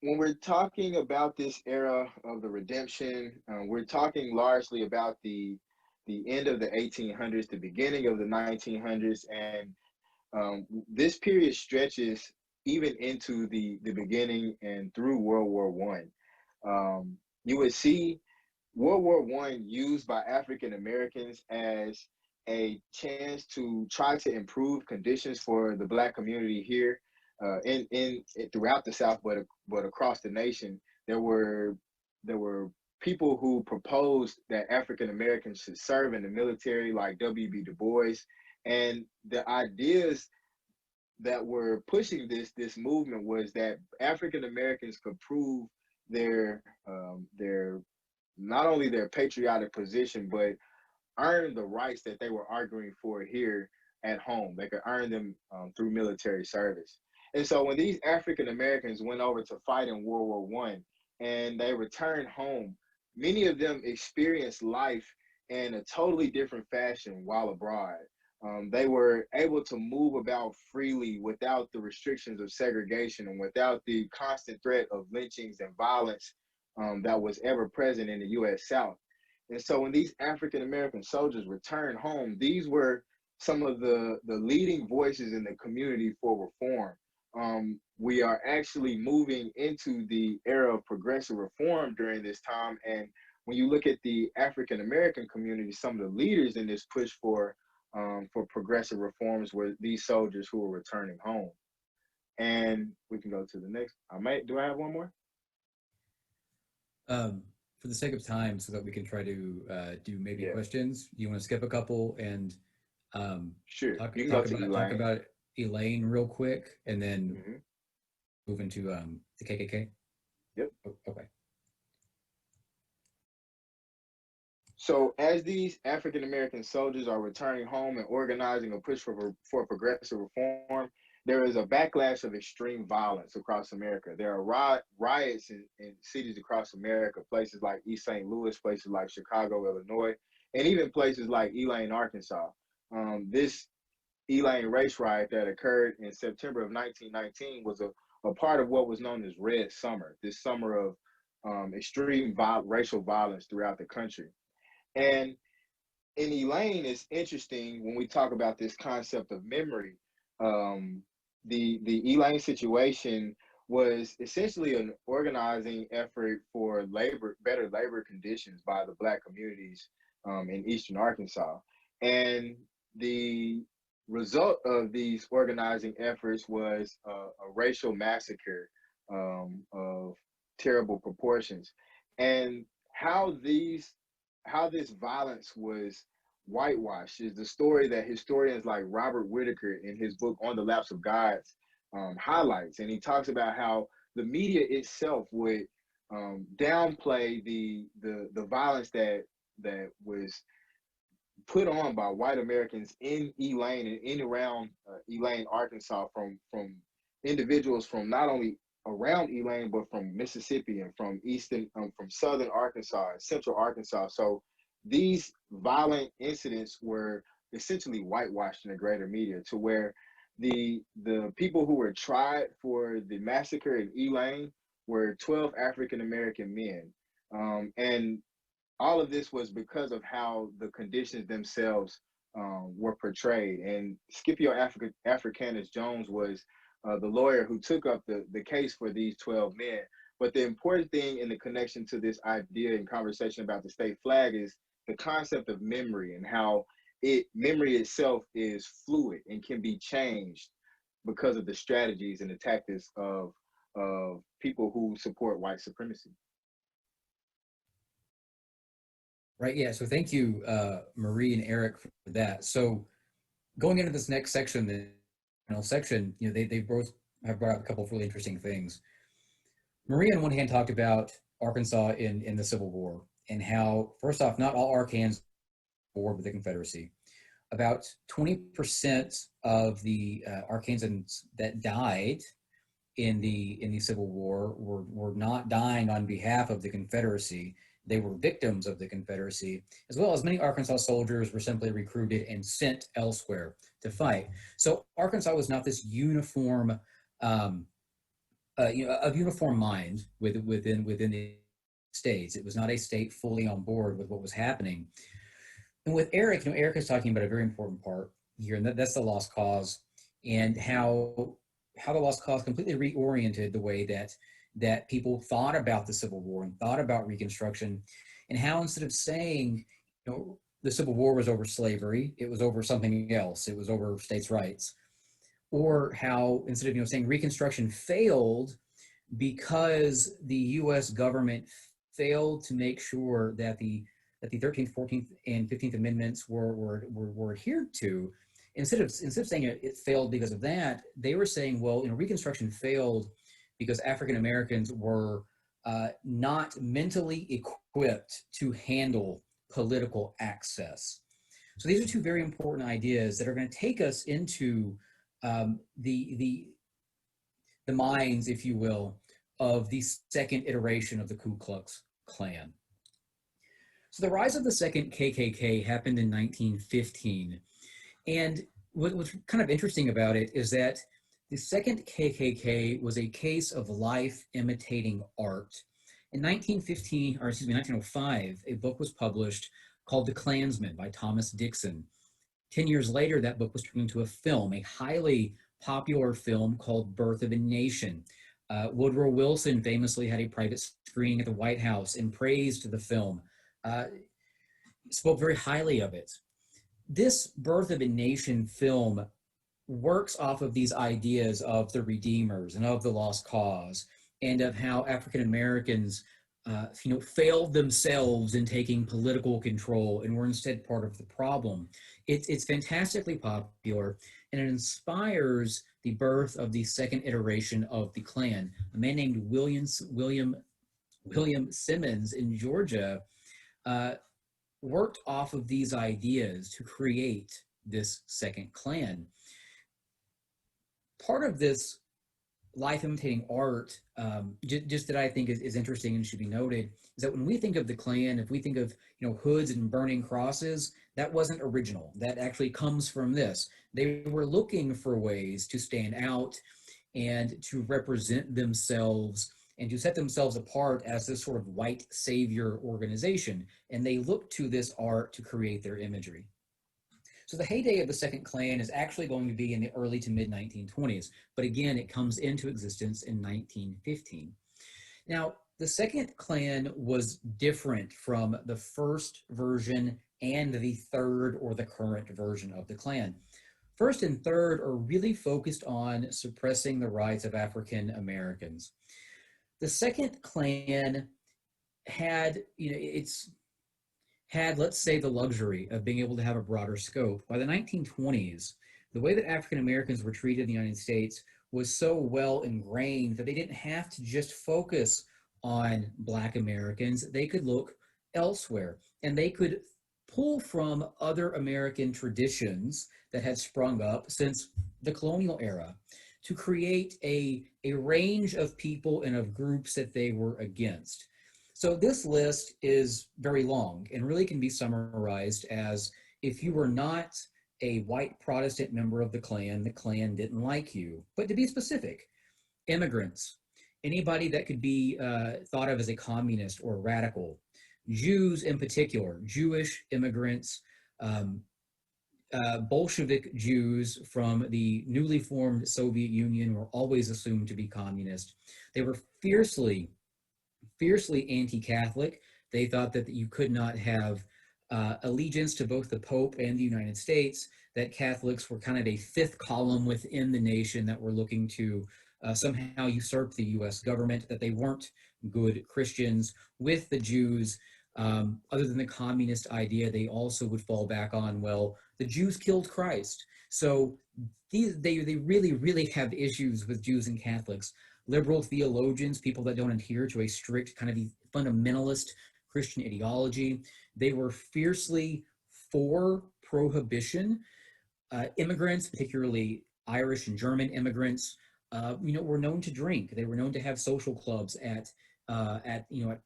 when we're talking about this era of the redemption, we're talking largely about the end of the 1800s, the beginning of the 1900s, and this period stretches even into the beginning and through World War One. You would see World War One used by African Americans as a chance to try to improve conditions for the Black community here in throughout the South, but across the nation. There were there were people who proposed that African Americans should serve in the military, like W.B. Du Bois, and the ideas that were pushing this movement was that African Americans could prove their not only their patriotic position, but earn the rights that they were arguing for here at home. They could earn them through military service. And so when these African Americans went over to fight in World War One and they returned home, many of them experienced life in a totally different fashion while abroad. They were able to move about freely without the restrictions of segregation and without the constant threat of lynchings and violence that was ever present in the U.S. South. And so when these African American soldiers returned home, these were some of the leading voices in the community for reform. We are actually moving into the era of progressive reform during this time. And when you look at the African American community, some of the leaders in this push for progressive reforms were these soldiers who were returning home. And we can go to the next. Do I have one more? For the sake of time, so that we can try to do maybe questions, you want to skip a couple and sure. talk about Elaine real quick, and then move into the KKK? Yep. Okay. So as these African American soldiers are returning home and organizing a push for progressive reform, there is a backlash of extreme violence across America. There are riots in cities across America, places like East St. Louis, places like Chicago, Illinois, and even places like Elaine, Arkansas. This Elaine race riot that occurred in September of 1919 was a part of what was known as Red Summer, this summer of extreme racial violence throughout the country. And in Elaine, it's interesting when we talk about this concept of memory. The Elaine situation was essentially an organizing effort for better labor conditions by the Black communities in Eastern Arkansas. And the result of these organizing efforts was a racial massacre of terrible proportions. And how this violence was whitewashed is the story that historians like Robert Whitaker in his book On the Lapse of Gods highlights. And he talks about how the media itself would downplay the violence that was put on by white Americans in Elaine and in around Elaine, Arkansas, from individuals from not only around Elaine, but from Mississippi and from from southern Arkansas and central Arkansas. So these violent incidents were essentially whitewashed in the greater media, to where the people who were tried for the massacre in Elaine were 12 African American men. And all of this was because of how the conditions themselves were portrayed. And Scipio Africanus Jones was the lawyer who took up the case for these 12 men. But the important thing in the connection to this idea and conversation about the state flag is the concept of memory, and how memory itself is fluid and can be changed because of the strategies and the tactics of people who support white supremacy. Right. Yeah. So thank you, Marie and Eric, for that. So going into this next section, the final section, they both have brought up a couple of really interesting things. Marie, on one hand, talked about Arkansas in the Civil War, and how, first off, not all Arkansans were with the Confederacy. About 20% of the Arkansans that died in the Civil War were not dying on behalf of the Confederacy. They were victims of the Confederacy, as well as many Arkansas soldiers were simply recruited and sent elsewhere to fight. So Arkansas was not this uniform of uniform mind within the states. It was not a state fully on board with what was happening. And with Airic, Airic is talking about a very important part here, and that's the lost cause, and how the lost cause completely reoriented the way that people thought about the Civil War and thought about Reconstruction, and how instead of saying, the Civil War was over slavery, it was over something else, it was over states' rights, or how instead of saying Reconstruction failed because the U.S. government failed to make sure that the 13th, 14th, and 15th Amendments were adhered to. Instead of saying it failed because of that, they were saying, well, Reconstruction failed because African Americans were not mentally equipped to handle political access. So these are two very important ideas that are going to take us into the minds, if you will, of the second iteration of the Ku Klux Klan. So the rise of the second KKK happened in 1915. And what's kind of interesting about it is that the second KKK was a case of life imitating art. In 1905, a book was published called The Klansman by Thomas Dixon. 10 years later, that book was turned into a film, a highly popular film called Birth of a Nation. Woodrow Wilson famously had a private screening at the White House and praised the film, spoke very highly of it. This Birth of a Nation film works off of these ideas of the Redeemers and of the Lost Cause, and of how African Americans failed themselves in taking political control and were instead part of the problem. It's fantastically popular, and it inspires the birth of the second iteration of the Klan. A man named William Simmons in Georgia worked off of these ideas to create this second Klan. Part of this life imitating art, just that I think is interesting and should be noted, is that when we think of the Klan, if we think of hoods and burning crosses, that wasn't original. That actually comes from this. They were looking for ways to stand out and to represent themselves and to set themselves apart as this sort of white savior organization. And they looked to this art to create their imagery. So the heyday of the second Klan is actually going to be in the early to mid 1920s, but again, it comes into existence in 1915. Now, the second Klan was different from the first version and the third or the current version of the Klan. First and third are really focused on suppressing the rights of African Americans. The second Klan had, let's say, the luxury of being able to have a broader scope. By the 1920s, the way that African Americans were treated in the United States was so well ingrained that they didn't have to just focus on Black Americans. They could look elsewhere, and they could pull from other American traditions that had sprung up since the colonial era to create a range of people and of groups that they were against. So this list is very long and really can be summarized as, if you were not a white Protestant member of the Klan didn't like you. But to be specific, immigrants, anybody that could be thought of as a communist or radical, Jews in particular, Jewish immigrants, Bolshevik Jews from the newly formed Soviet Union were always assumed to be communist. They were fiercely anti-Catholic. They thought that you could not have allegiance to both the Pope and the United States, that Catholics were kind of a fifth column within the nation that were looking to somehow usurp the US government, that they weren't good Christians. With the Jews, other than the communist idea, they also would fall back on, well, the Jews killed Christ. So they really have issues with Jews and Catholics. Liberal theologians, people that don't adhere to a strict kind of fundamentalist Christian ideology, they were fiercely for prohibition. Immigrants, particularly Irish and German immigrants, were known to drink. They were known to have social clubs at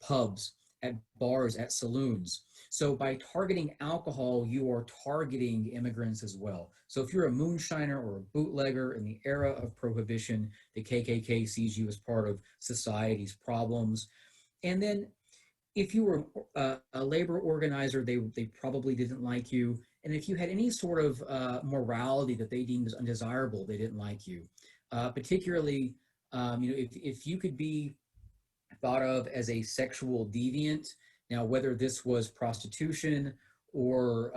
pubs at bars, at saloons. So by targeting alcohol, you are targeting immigrants as well. So if you're a moonshiner or a bootlegger in the era of prohibition, the KKK sees you as part of society's problems. And then if you were a labor organizer, they probably didn't like you. And if you had any sort of morality that they deemed as undesirable, they didn't like you. Particularly, if you could be thought of as a sexual deviant, now whether this was prostitution or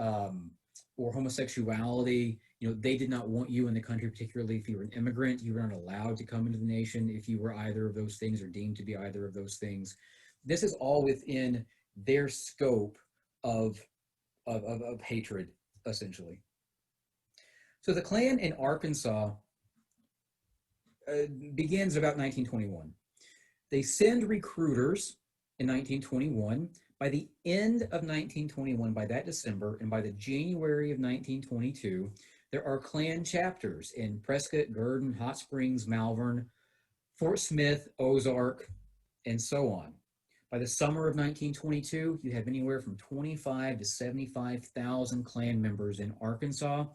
homosexuality, they did not want you in the country, particularly if you were an immigrant. You were not allowed to come into the nation if you were either of those things or deemed to be either of those things. This is all within their scope of hatred, essentially. So the Klan in Arkansas begins about 1921. They send recruiters in 1921. By the end of 1921, by that December, and by the January of 1922, there are Klan chapters in Prescott, Gurdon, Hot Springs, Malvern, Fort Smith, Ozark, and so on. By the summer of 1922, you have anywhere from 25 to 75,000 Klan members in Arkansas.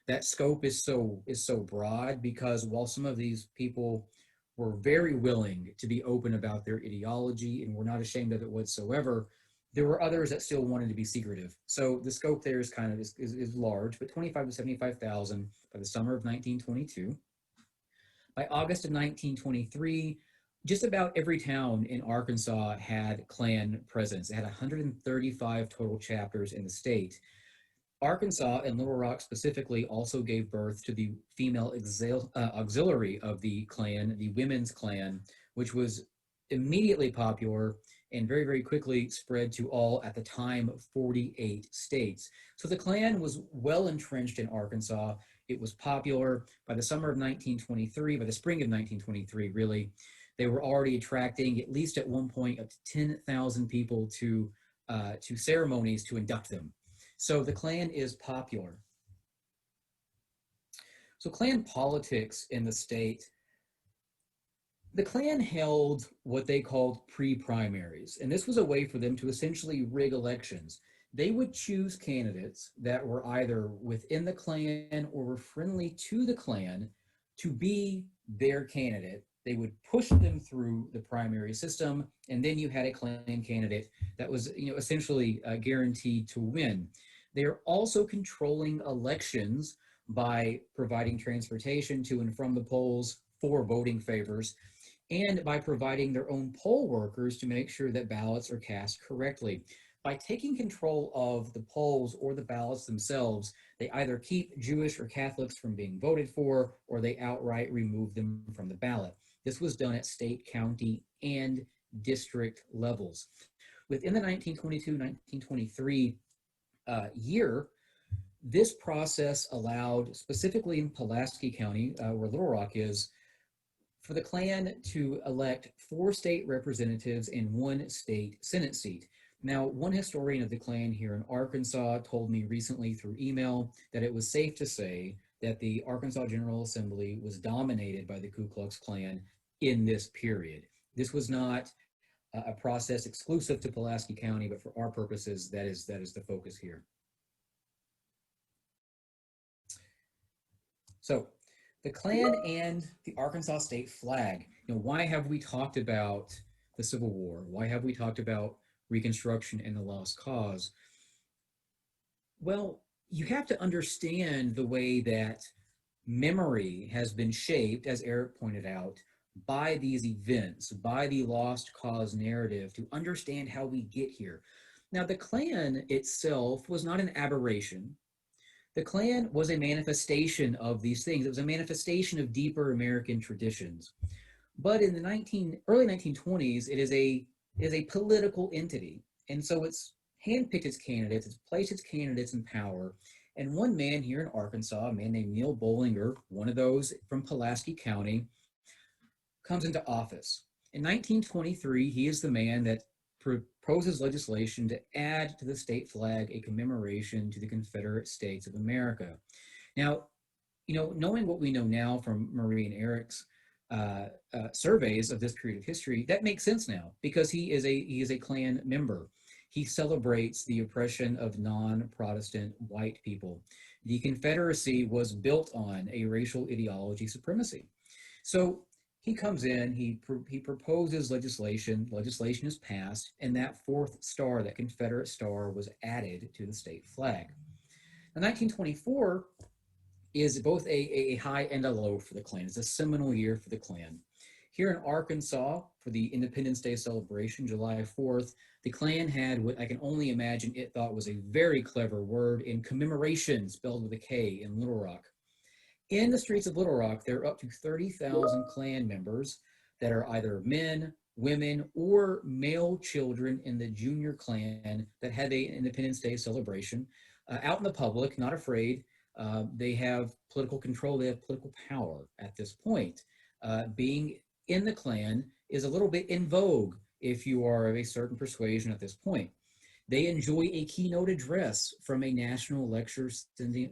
That scope is so broad because while some of these people were very willing to be open about their ideology and were not ashamed of it whatsoever, there were others that still wanted to be secretive. So the scope there is kind of is large, but 25 to 75,000 by the summer of 1922. By August of 1923, just about every town in Arkansas had Klan presence. It had 135 total chapters in the state. Arkansas, and Little Rock specifically, also gave birth to the female auxiliary of the Klan, the Women's Klan, which was immediately popular and very, very quickly spread to all, at the time, 48 states. So the Klan was well entrenched in Arkansas. It was popular. By the summer of 1923, by the spring of 1923, really, they were already attracting, at least at one point, up to 10,000 people to ceremonies to induct them. So the Klan is popular. So Klan politics in the state, the Klan held what they called pre-primaries, and this was a way for them to essentially rig elections. They would choose candidates that were either within the Klan or were friendly to the Klan to be their candidate. They would push them through the primary system, and then you had a Klan candidate that was, essentially guaranteed to win. They are also controlling elections by providing transportation to and from the polls for voting favors, and by providing their own poll workers to make sure that ballots are cast correctly. By taking control of the polls or the ballots themselves, they either keep Jewish or Catholics from being voted for, or they outright remove them from the ballot. This was done at state, county, and district levels. Within the 1922-1923 year, this process allowed, specifically in Pulaski County, where Little Rock is, for the Klan to elect 4 state representatives and 1 state Senate seat. Now, one historian of the Klan here in Arkansas told me recently through email that it was safe to say that the Arkansas General Assembly was dominated by the Ku Klux Klan in this period. This was not a process exclusive to Pulaski County, but for our purposes, that is the focus here. So, the Klan and the Arkansas state flag. Why have we talked about the Civil War? Why have we talked about Reconstruction and the Lost Cause? Well, you have to understand the way that memory has been shaped, as Airic pointed out, by these events, by the Lost Cause narrative, to understand how we get here. Now, the Klan itself was not an aberration. The Klan was a manifestation of these things. It was a manifestation of deeper American traditions. But in the early 1920s, it is a political entity. And so it's handpicked its candidates, it's placed its candidates in power. And one man here in Arkansas, a man named Neil Bollinger, one of those from Pulaski County, comes into office. In 1923, he is the man that proposes legislation to add to the state flag a commemoration to the Confederate States of America. Now, knowing what we know now from Marie and Airic's surveys of this period of history, that makes sense now because he is a Klan member. He celebrates the oppression of non-Protestant white people. The Confederacy was built on a racial ideology supremacy. So he comes in, he proposes legislation, legislation is passed, and that fourth star, that Confederate star, was added to the state flag. Now, 1924 is both a high and a low for the Klan. It's a seminal year for the Klan. Here in Arkansas, for the Independence Day celebration, July 4th, the Klan had what I can only imagine it thought was a very clever word in commemoration, spelled with a K, in Little Rock. In the streets of Little Rock, there are up to 30,000 Klan members that are either men, women, or male children in the junior Klan that had an Independence Day celebration out in the public, not afraid. They have political control, they have political power at this point. Being in the Klan is a little bit in vogue if you are of a certain persuasion at this point. They enjoy a keynote address from a national lecture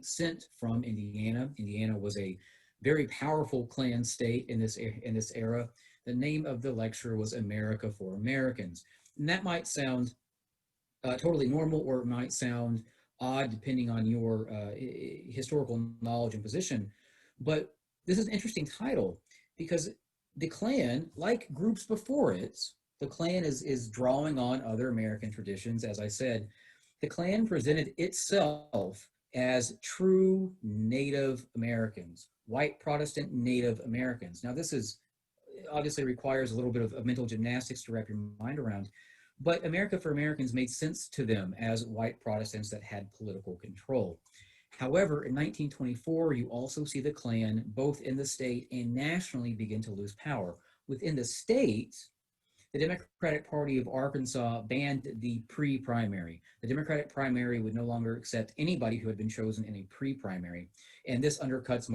sent from Indiana. Indiana was a very powerful Klan state in this era. The name of the lecture was America for Americans. And that might sound totally normal, or it might sound odd depending on your historical knowledge and position. But this is an interesting title because the Klan, like groups before it, the Klan is drawing on other American traditions. As I said, the Klan presented itself as true Native Americans, white Protestant Native Americans. Now, this is obviously requires a little bit of mental gymnastics to wrap your mind around, but America for Americans made sense to them as white Protestants that had political control. However, in 1924, you also see the Klan, both in the state and nationally, begin to lose power. Within the state, the Democratic Party of Arkansas banned the pre-primary. The Democratic primary would no longer accept anybody who had been chosen in a pre-primary, and this undercuts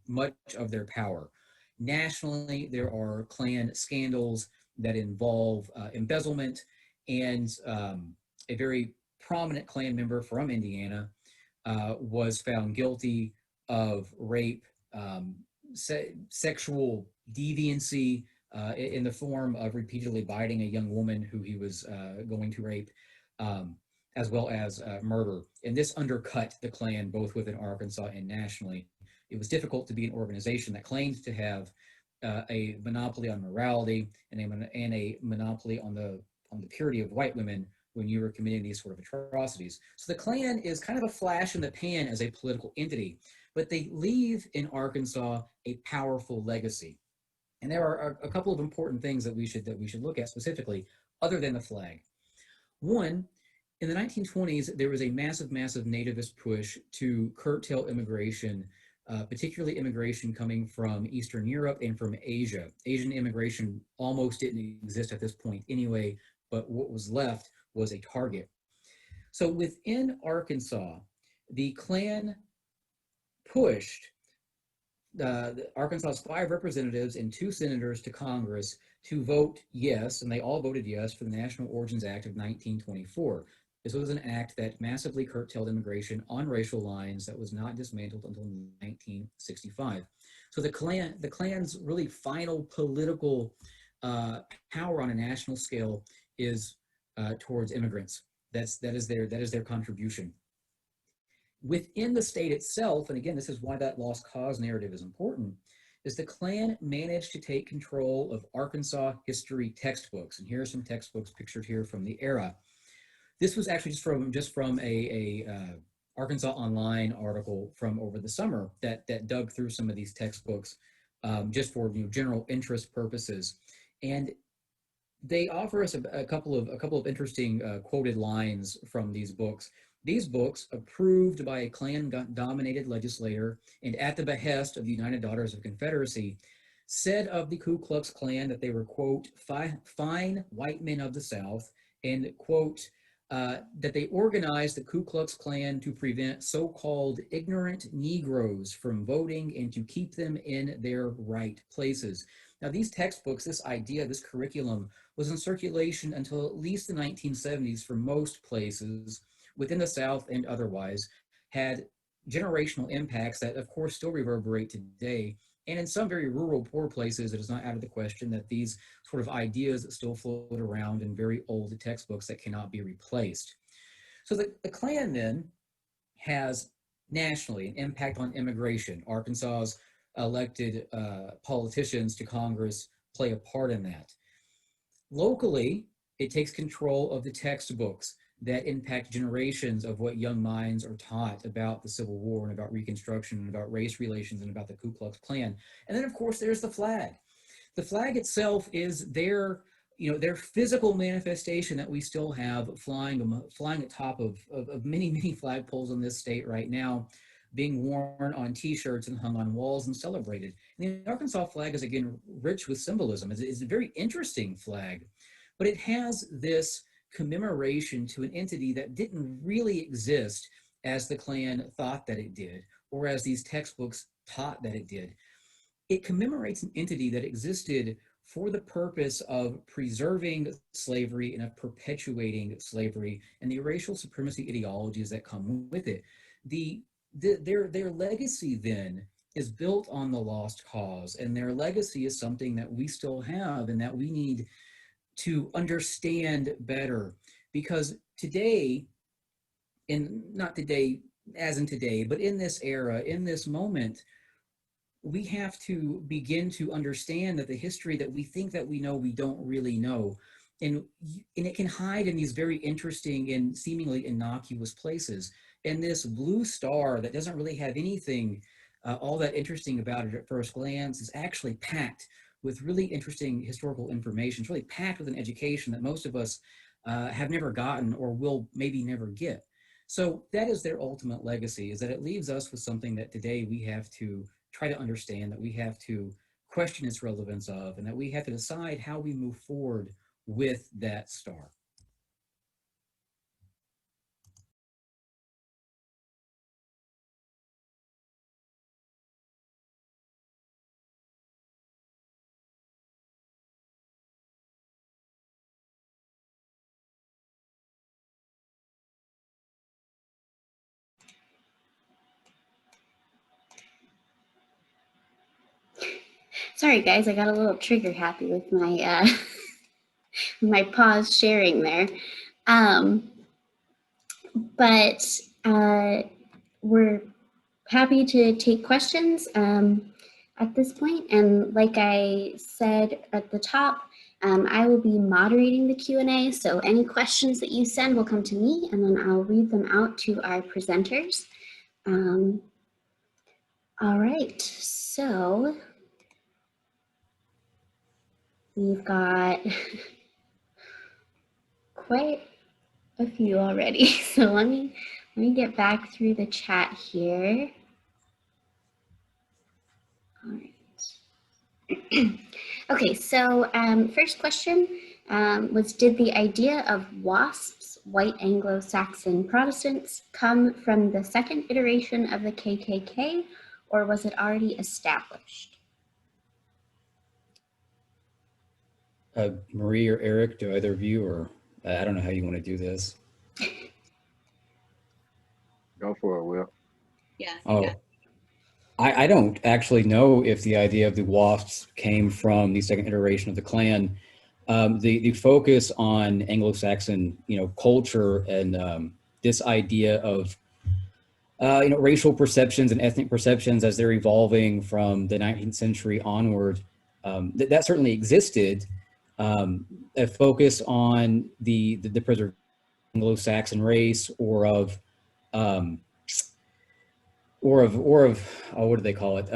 much of their power. Nationally, there are Klan scandals that involve embezzlement, and a very prominent Klan member from Indiana was found guilty of rape, sexual deviancy, in the form of repeatedly biting a young woman who he was going to rape, as well as murder. And this undercut the Klan both within Arkansas and nationally. It was difficult to be an organization that claimed to have a monopoly on morality and a monopoly on the purity of white women when you were committing these sort of atrocities. So the Klan is kind of a flash in the pan as a political entity, but they leave in Arkansas a powerful legacy. And there are a couple of important things that we should look at specifically, other than the flag. One, in the 1920s, there was a massive nativist push to curtail immigration, particularly immigration coming from Eastern Europe and from Asia. Asian immigration almost didn't exist at this point anyway, but what was left was a target. So within Arkansas, the Klan pushed Arkansas's 5 representatives and 2 senators to Congress to vote yes, and they all voted yes for the National Origins Act of 1924. This was an act that massively curtailed immigration on racial lines that was not dismantled until 1965. So the Klan's really final political power on a national scale is towards immigrants. That is their contribution. Within the state itself, and again, this is why that lost cause narrative is important, is the Klan managed to take control of Arkansas history textbooks. And here are some textbooks pictured here from the era. This was actually just from a Arkansas Online article from over the summer that dug through some of these textbooks just for general interest purposes. And they offer us a couple of interesting quoted lines from these books. These books, approved by a Klan-dominated legislator and at the behest of the United Daughters of Confederacy, said of the Ku Klux Klan that they were, quote, fine white men of the South, and, quote, that they organized the Ku Klux Klan to prevent so-called ignorant Negroes from voting and to keep them in their right places. Now, these textbooks, this idea, this curriculum, was in circulation until at least the 1970s for most places within the South and otherwise, had generational impacts that, of course, still reverberate today And in some very rural, poor places, it is not out of the question that these sort of ideas still float around in very old textbooks that cannot be replaced. So the Klan then has nationally an impact on immigration. Arkansas's elected politicians to Congress play a part in that. Locally, it takes control of the textbooks that impact generations of what young minds are taught about the Civil War and about Reconstruction and about race relations and about the Ku Klux Klan. And then, of course, there's the flag. The flag itself is their physical manifestation that we still have flying atop of many, many flagpoles in this state right now, being worn on T-shirts and hung on walls and celebrated. And the Arkansas flag is, again, rich with symbolism. It's a very interesting flag, but it has this commemoration to an entity that didn't really exist as the Klan thought that it did, or as these textbooks taught that it did. It commemorates an entity that existed for the purpose of preserving slavery and of perpetuating slavery and the racial supremacy ideologies that come with it. Their legacy then is built on the lost cause, and their legacy is something that we still have and that we need to understand better, because today, and not today as in today, but in this era, in this moment, we have to begin to understand that the history that we think that we know, we don't really know. And it can hide in these very interesting and seemingly innocuous places. And this blue star that doesn't really have anything all that interesting about it at first glance is actually packed with really interesting historical information. It's really packed with an education that most of us have never gotten or will maybe never get. So that is their ultimate legacy, is that it leaves us with something that today we have to try to understand, that we have to question its relevance of, and that we have to decide how we move forward with that star. Sorry, guys, I got a little trigger happy with my my pause sharing there. But we're happy to take questions at this point. And like I said at the top, I will be moderating the Q&A. So any questions that you send will come to me, and then I'll read them out to our presenters. All right, so we've got quite a few already. So let me get back through the chat here. All right. Okay, so first question was, did the idea of WASPs, white Anglo-Saxon Protestants, come from the second iteration of the KKK, or was it already established? Marie or Eric, do either of you, or I don't know how you want to do this. Go for it, Will. Yeah. Oh, I don't actually know if the idea of the WASPs came from the second iteration of the Klan. The focus on Anglo-Saxon, culture and this idea of racial perceptions and ethnic perceptions as they're evolving from the 19th century onward, that certainly existed. A focus on the preservation of Anglo-Saxon race or of what do they call it?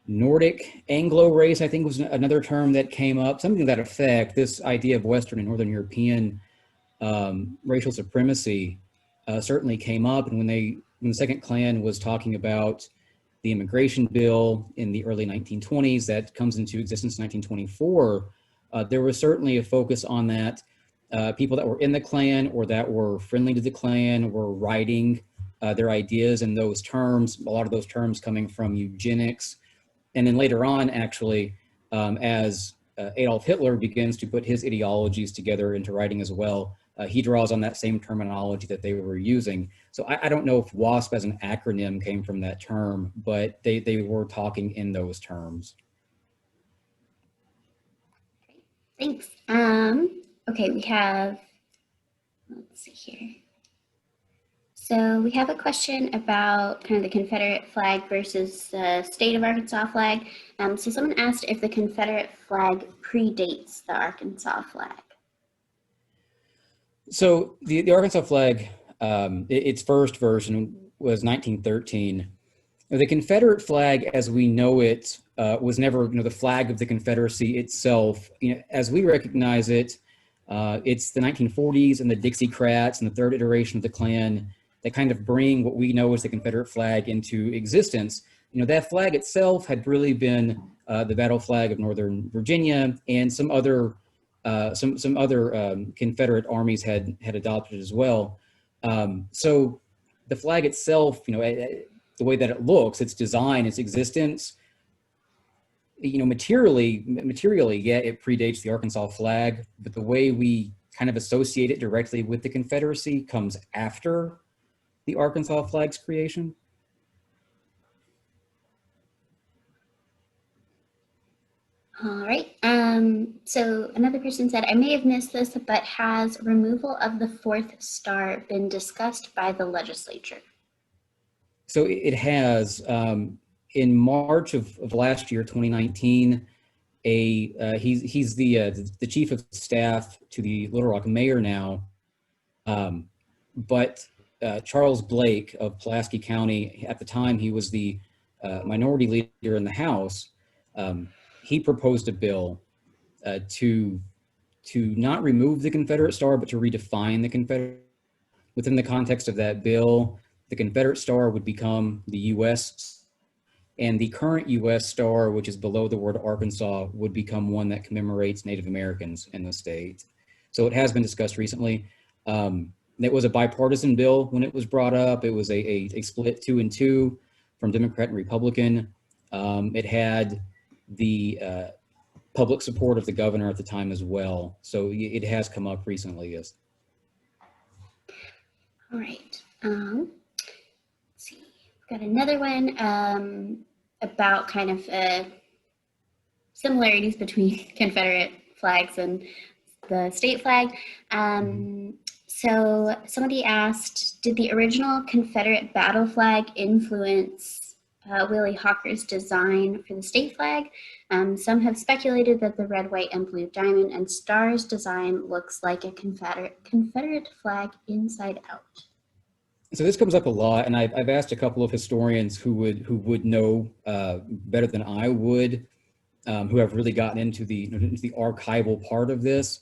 Nordic Anglo race, I think, was another term that came up, something to that effect. This idea of Western and Northern European racial supremacy certainly came up. And when the Second Klan was talking about the immigration bill in the early 1920s that comes into existence in 1924, there was certainly a focus on that. People that were in the Klan or that were friendly to the Klan were writing their ideas in those terms, a lot of those terms coming from eugenics. And then later on, actually, as Adolf Hitler begins to put his ideologies together into writing as well, he draws on that same terminology that they were using. So I don't know if WASP as an acronym came from that term, but they were talking in those terms. Thanks. Okay, we have, let's see here. So we have a question about kind of the Confederate flag versus the state of Arkansas flag. So someone asked if the Confederate flag predates the Arkansas flag. So the Arkansas flag, its first version was 1913. The Confederate flag, as we know it, was never, the flag of the Confederacy itself. As we recognize it, it's the 1940s and the Dixiecrats and the third iteration of the Klan that kind of bring what we know as the Confederate flag into existence. That flag itself had really been the battle flag of Northern Virginia, and some other Confederate armies had adopted as well. So the flag itself, the way that it looks, its design, its existence, materially, yeah, it predates the Arkansas flag, but the way we kind of associate it directly with the Confederacy comes after the Arkansas flag's creation. All right. So another person said, I may have missed this, but has removal of the fourth star been discussed by the legislature? So it has. In March of last year, 2019, he's the chief of staff to the Little Rock mayor now, but Charles Blake of Pulaski County, at the time he was the minority leader in the House. He proposed a bill to not remove the Confederate star, but to redefine the Confederate. Within the context of that bill, the Confederate star would become the U.S., and the current U.S. star, which is below the word Arkansas, would become one that commemorates Native Americans in the state. So it has been discussed recently. It was a bipartisan bill when it was brought up. It was a split 2-2 from Democrat and Republican. It had the public support of the governor at the time as well. So it has come up recently, yes. All right. Let's see. Got another one about kind of similarities between Confederate flags and the state flag. So somebody asked, did the original Confederate battle flag influence Willie Hawker's design for the state flag? Some have speculated that the red, white, and blue diamond and stars design looks like a Confederate flag inside out. So this comes up a lot, and I've asked a couple of historians who would know better than I would, who have really gotten into the archival part of this.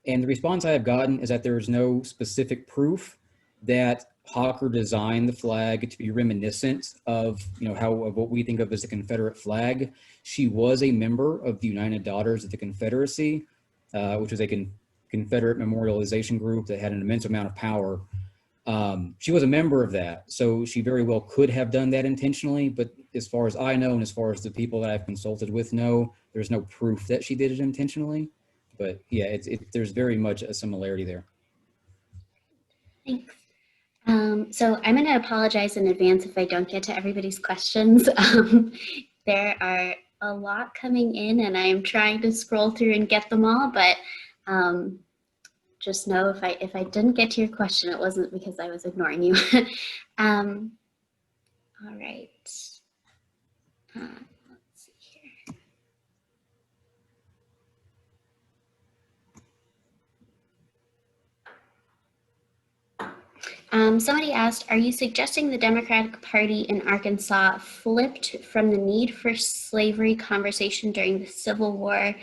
And the response I have gotten is that there is no specific proof that Hawker designed the flag to be reminiscent of what we think of as the Confederate flag. She was a member of the United Daughters of the Confederacy, which was a Confederate memorialization group that had an immense amount of power. She was a member of that, so she very well could have done that intentionally, but as far as I know, and as far as the people that I've consulted with know, there's no proof that she did it intentionally. But yeah, there's very much a similarity there. Thanks. So I'm going to apologize in advance if I don't get to everybody's questions. There are a lot coming in, and I'm trying to scroll through and get them all, but just know if I didn't get to your question, it wasn't because I was ignoring you. All right. Let's see here. Somebody asked, are you suggesting the Democratic Party in Arkansas flipped from the need for slavery conversation during the Civil War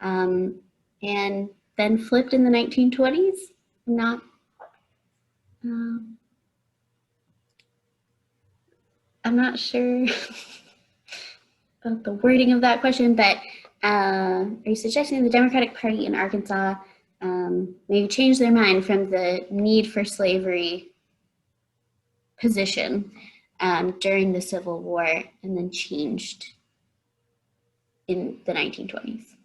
and then flipped in the 1920s? Not, I'm not sure about the wording of that question, but are you suggesting the Democratic Party in Arkansas maybe change their mind from the need for slavery position during the Civil War and then changed in the 1920s?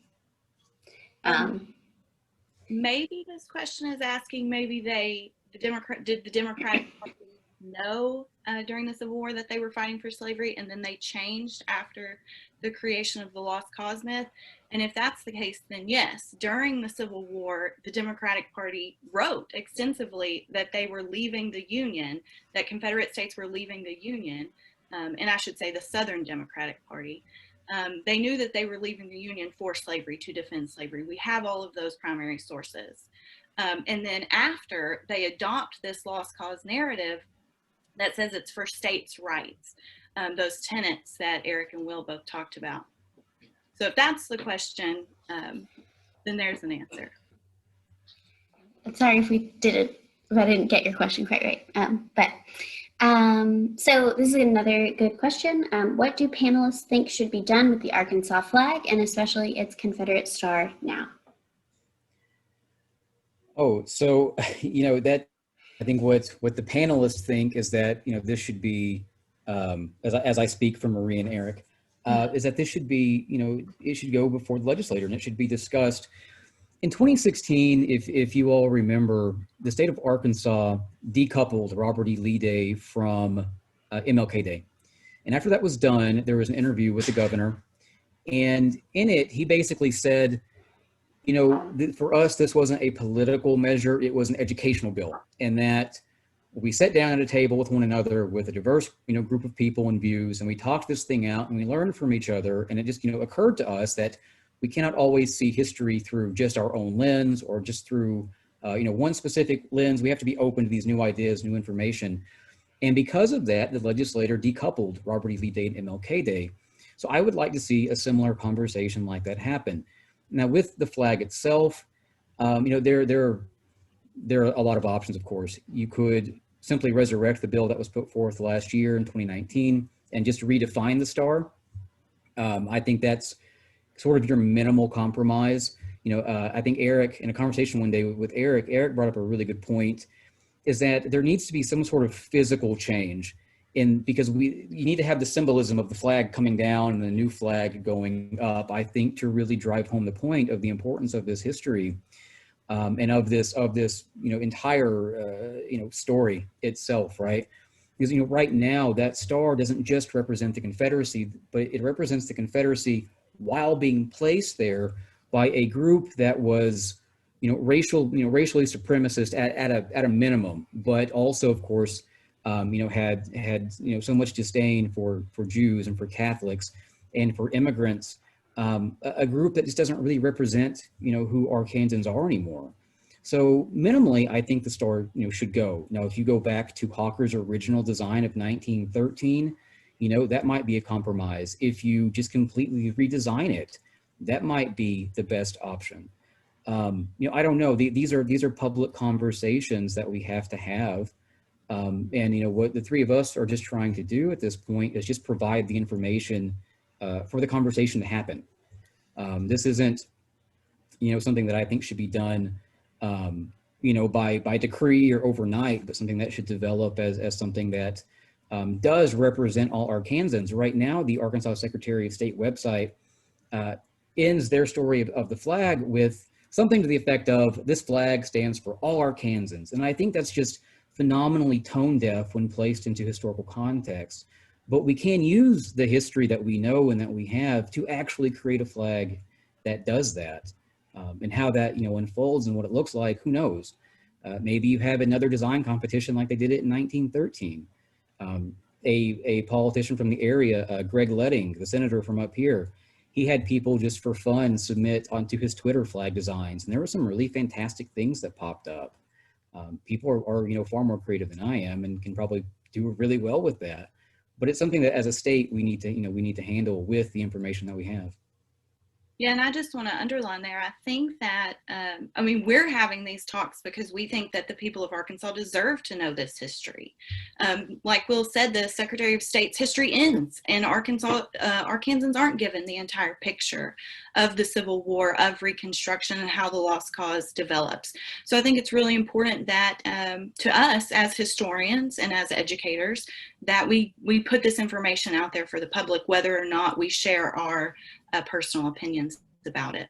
maybe this question is asking, maybe did the Democratic Party know during the Civil War that they were fighting for slavery, and then they changed after the creation of the Lost Cause myth? And if that's the case, then yes, during the Civil War, the Democratic Party wrote extensively that they were leaving the Union, that Confederate states were leaving the Union, and I should say the Southern Democratic Party. They knew that they were leaving the Union for slavery, to defend slavery. We have all of those primary sources. And then after they adopt this lost cause narrative that says it's for states' rights, those tenets that Airic and Will both talked about. So if that's the question, then there's an answer. Sorry if I didn't get your question quite right. So this is another good question. What do panelists think should be done with the Arkansas flag, and especially its Confederate star now? Oh, so, that I think what the panelists think is that, this should be, as I speak for Marie and Airic, is that this should be, it should go before the legislature and it should be discussed. In 2016, if you all remember, the state of Arkansas decoupled Robert E. Lee Day from MLK Day. And after that was done, there was an interview with the governor. And in it, he basically said, for us, this wasn't a political measure, it was an educational bill. And that we sat down at a table with one another with a diverse, group of people and views, and we talked this thing out and we learned from each other. And it just, occurred to us that we cannot always see history through just our own lens or just through, one specific lens. We have to be open to these new ideas, new information. And because of that, the legislature decoupled Robert E. Lee Day and MLK Day. So I would like to see a similar conversation like that happen. Now, with the flag itself, there are a lot of options, of course. You could simply resurrect the bill that was put forth last year in 2019 and just redefine the star. I think that's sort of your minimal compromise. I think Airic, in a conversation one day with Airic brought up a really good point, is that there needs to be some sort of physical change because you need to have the symbolism of the flag coming down and the new flag going up, I think, to really drive home the point of the importance of this history and of this entire story itself, right? Because right now that star doesn't just represent the Confederacy, but it represents the Confederacy while being placed there by a group that was racially supremacist at a minimum, but also, of course, had so much disdain for Jews and for Catholics and for immigrants, a group that just doesn't really represent who Arkansans are anymore. So minimally, I think the star should go. Now, if you go back to Hawker's original design of 1913, that might be a compromise. If you just completely redesign it, that might be the best option. I don't know. These are public conversations that we have to have. And what the three of us are just trying to do at this point is just provide the information for the conversation to happen. This isn't, something that I think should be done, by decree or overnight, but something that should develop as something that does represent all Arkansans. Right now, the Arkansas Secretary of State website ends their story of the flag with something to the effect of, "This flag stands for all Arkansans." And I think that's just phenomenally tone deaf when placed into historical context. But we can use the history that we know and that we have to actually create a flag that does that. And how that unfolds and what it looks like, who knows? Maybe you have another design competition like they did it in 1913. A politician from the area, Greg Letting, the senator from up here, he had people just for fun submit onto his Twitter flag designs, and there were some really fantastic things that popped up. People are far more creative than I am and can probably do really well with that. But it's something that as a state we need to handle with the information that we have. Yeah, and I just want to underline there, I think that, we're having these talks because we think that the people of Arkansas deserve to know this history. Like Will said, the Secretary of State's history ends, and Arkansans aren't given the entire picture of the Civil War, of Reconstruction, and how the Lost Cause develops. So I think it's really important that to us as historians and as educators, that we put this information out there for the public, whether or not we share our personal opinions about it.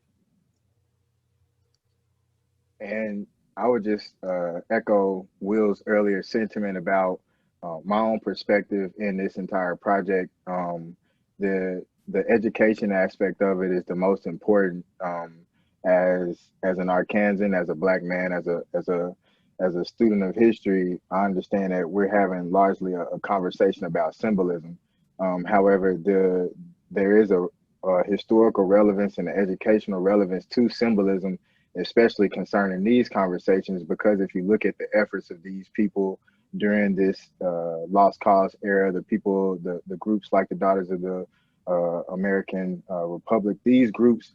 And I would just echo Will's earlier sentiment about my own perspective in this entire project. The education aspect of it is the most important. As an Arkansan, as a Black man, as a student of history, I understand that we're having largely a conversation about symbolism. However, there is a historical relevance and an educational relevance to symbolism, especially concerning these conversations, because if you look at the efforts of these people during this lost cause era, the groups like the Daughters of the American Republic, these groups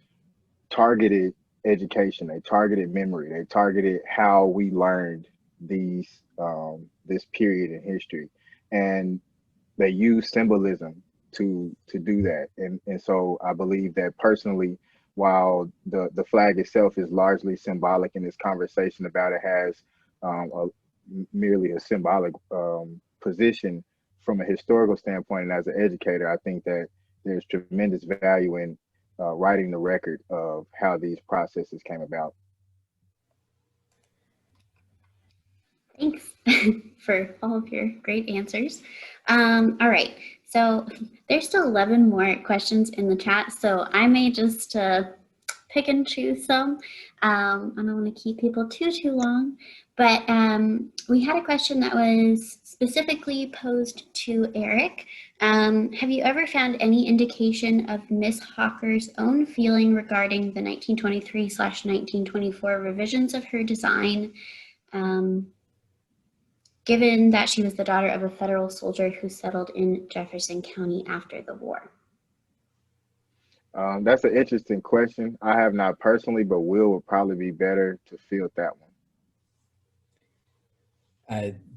targeted education, they targeted memory, they targeted how we learned this period in history, and they use symbolism to do that. And so I believe that personally, while the flag itself is largely symbolic in this conversation about it has merely a symbolic position from a historical standpoint, and as an educator, I think that there's tremendous value in writing the record of how these processes came about. Thanks for all of your great answers. All right, so there's still 11 more questions in the chat, so I may just pick and choose some. I don't want to keep people too long, but we had a question that was specifically posed to Airic. Have you ever found any indication of Miss Hawker's own feeling regarding the 1923/1924 revisions of her design, given that she was the daughter of a federal soldier who settled in Jefferson County after the war? That's an interesting question. I have not personally, but Will would probably be better to field that one.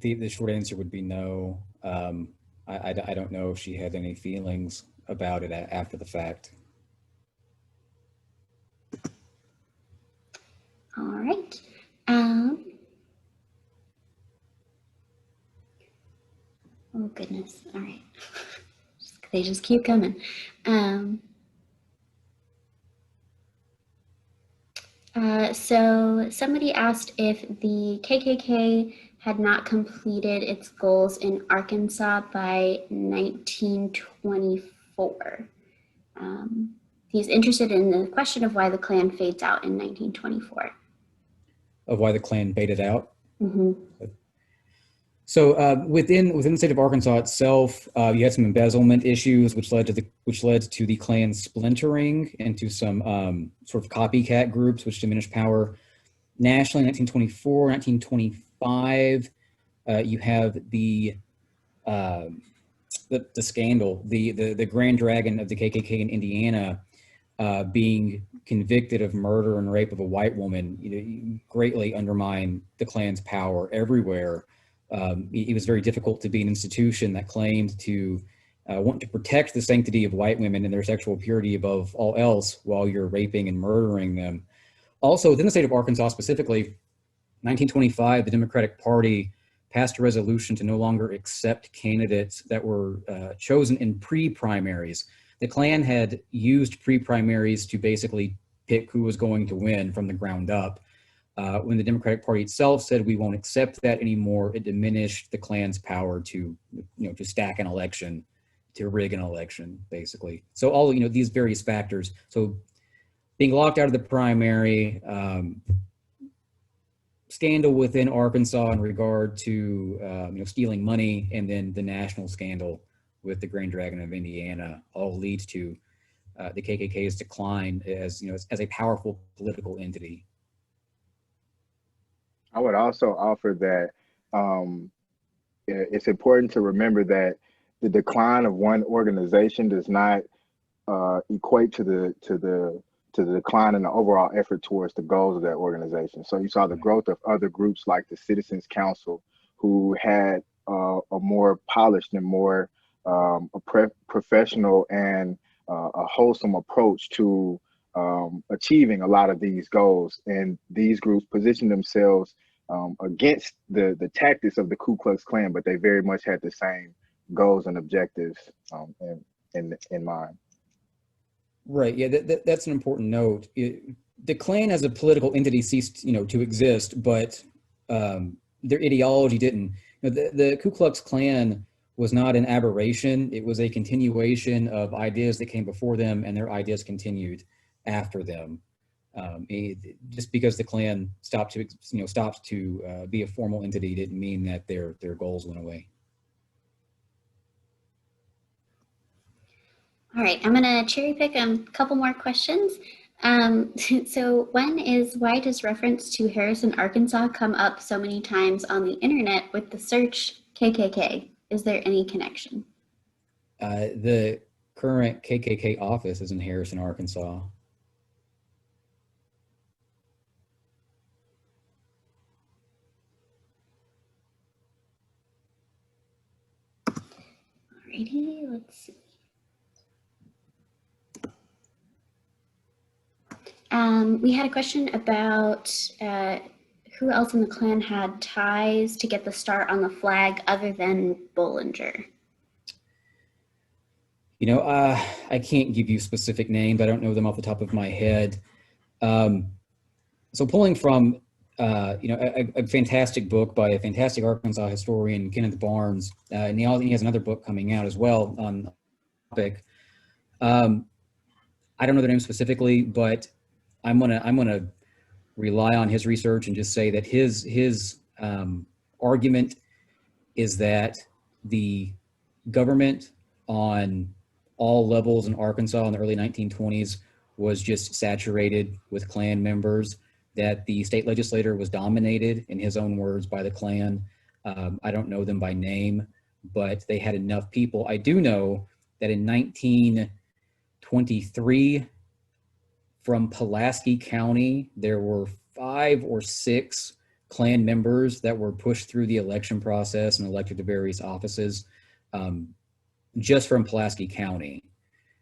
The short answer would be no. I don't know if she had any feelings about it after the fact. All right. Oh goodness. All right. They just keep coming. So somebody asked if the KKK had not completed its goals in Arkansas by 1924. He's interested in the question of why the Klan fades out in 1924. Of why the Klan faded out? Mm-hmm. So within the state of Arkansas itself, you had some embezzlement issues, which led to the Klan splintering into some sort of copycat groups, which diminished power. Nationally, 1924, 1925, you have the scandal, the Grand Dragon of the KKK in Indiana being convicted of murder and rape of a white woman. Greatly undermined the Klan's power everywhere. It was very difficult to be an institution that claimed to want to protect the sanctity of white women and their sexual purity above all else while you're raping and murdering them. Also, within the state of Arkansas specifically, 1925, the Democratic Party passed a resolution to no longer accept candidates that were chosen in pre-primaries. The Klan had used pre-primaries to basically pick who was going to win from the ground up. When the Democratic Party itself said we won't accept that anymore, it diminished the Klan's power to stack an election, to rig an election, basically. So all these various factors. So being locked out of the primary, scandal within Arkansas in regard to stealing money, and then the national scandal with the Grand Dragon of Indiana all leads to the KKK's decline as a powerful political entity. I would also offer that it's important to remember that the decline of one organization does not equate to the decline in the overall effort towards the goals of that organization. So you saw the growth of other groups like the Citizens Council, who had a more polished and more professional and a wholesome approach to achieving a lot of these goals. And these groups positioned themselves against the tactics of the Ku Klux Klan, but they very much had the same goals and objectives in mind. Right. Yeah, that's an important note. the Klan as a political entity ceased, to exist, but their ideology didn't. The Ku Klux Klan was not an aberration. It was a continuation of ideas that came before them, and their ideas continued after them. Just because the Klan stopped to be a formal entity didn't mean that their goals went away. All right, I'm gonna cherry pick a couple more questions. So one is, why does reference to Harrison, Arkansas come up so many times on the internet with the search KKK? Is there any connection? The current KKK office is in Harrison, Arkansas. Alrighty, let's see. We had a question about who else in the Klan had ties to get the star on the flag other than Bollinger? I can't give you specific names. I don't know them off the top of my head. So pulling from, a fantastic book by a fantastic Arkansas historian, Kenneth Barnes, and he has another book coming out as well on the topic. I don't know their name specifically, but I'm gonna rely on his research and just say that his argument is that the government on all levels in Arkansas in the early 1920s was just saturated with Klan members, that the state legislature was dominated, in his own words, by the Klan. I don't know them by name, but they had enough people. I do know that in 1923, from Pulaski County, there were 5 or 6 Klan members that were pushed through the election process and elected to various offices, just from Pulaski County.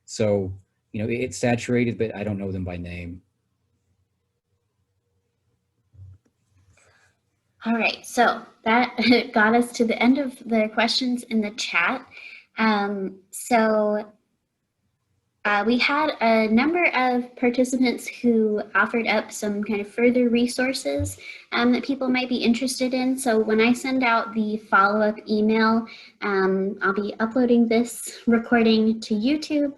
So, it's saturated, but I don't know them by name. All right, so that got us to the end of the questions in the chat. We had a number of participants who offered up some kind of further resources that people might be interested in. So when I send out the follow-up email, I'll be uploading this recording to YouTube.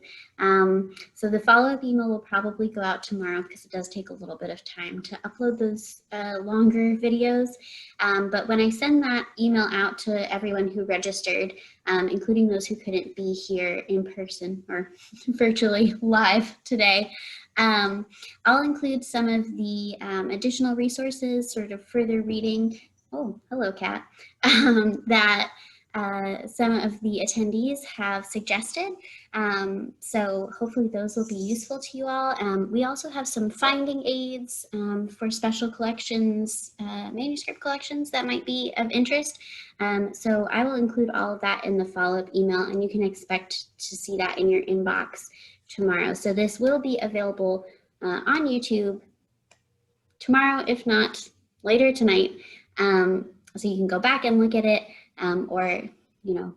So the follow-up email will probably go out tomorrow because it does take a little bit of time to upload those longer videos. But when I send that email out to everyone who registered, including those who couldn't be here in person or virtually live today, I'll include some of the additional resources, sort of further reading. Oh, hello, Kat. That some of the attendees have suggested. So hopefully those will be useful to you all. We also have some finding aids for special collections, manuscript collections that might be of interest. So I will include all of that in the follow-up email, and you can expect to see that in your inbox tomorrow. So this will be available on YouTube tomorrow, if not later tonight. So you can go back and look at it, or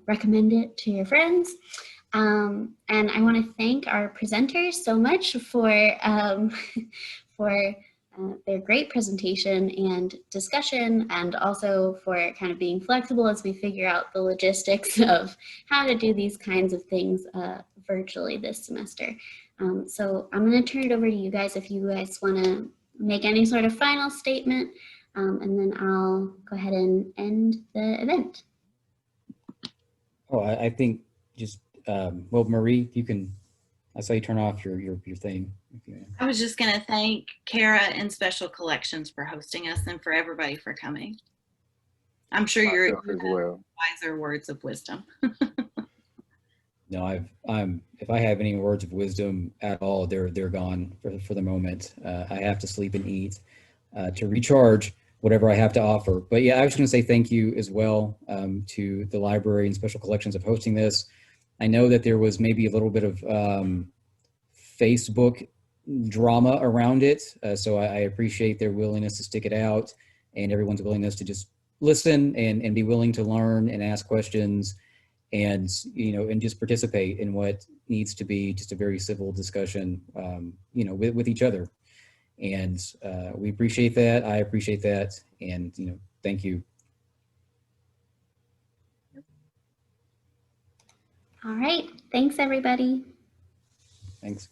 recommend it to your friends. And I want to thank our presenters so much for their great presentation and discussion, and also for kind of being flexible as we figure out the logistics of how to do these kinds of things virtually this semester. So I'm going to turn it over to you guys if you guys want to make any sort of final statement, and then I'll go ahead and end the event. Oh, I think just, well, Marie, you can, I saw you turn off your thing. I was just going to thank Kara and Special Collections for hosting us, and for everybody for coming. I'm sure you're as well. Wiser words of wisdom. No, if I have any words of wisdom at all, they're gone for the moment. I have to sleep and eat to recharge whatever I have to offer. But yeah, I was going to say thank you as well to the library and Special Collections of hosting this. I know that there was maybe a little bit of Facebook drama around it, so I appreciate their willingness to stick it out, and everyone's willingness to just listen and be willing to learn and ask questions, and and just participate in what needs to be just a very civil discussion, with each other. And we appreciate that. I appreciate that. And, thank you. All right. Thanks, everybody. Thanks.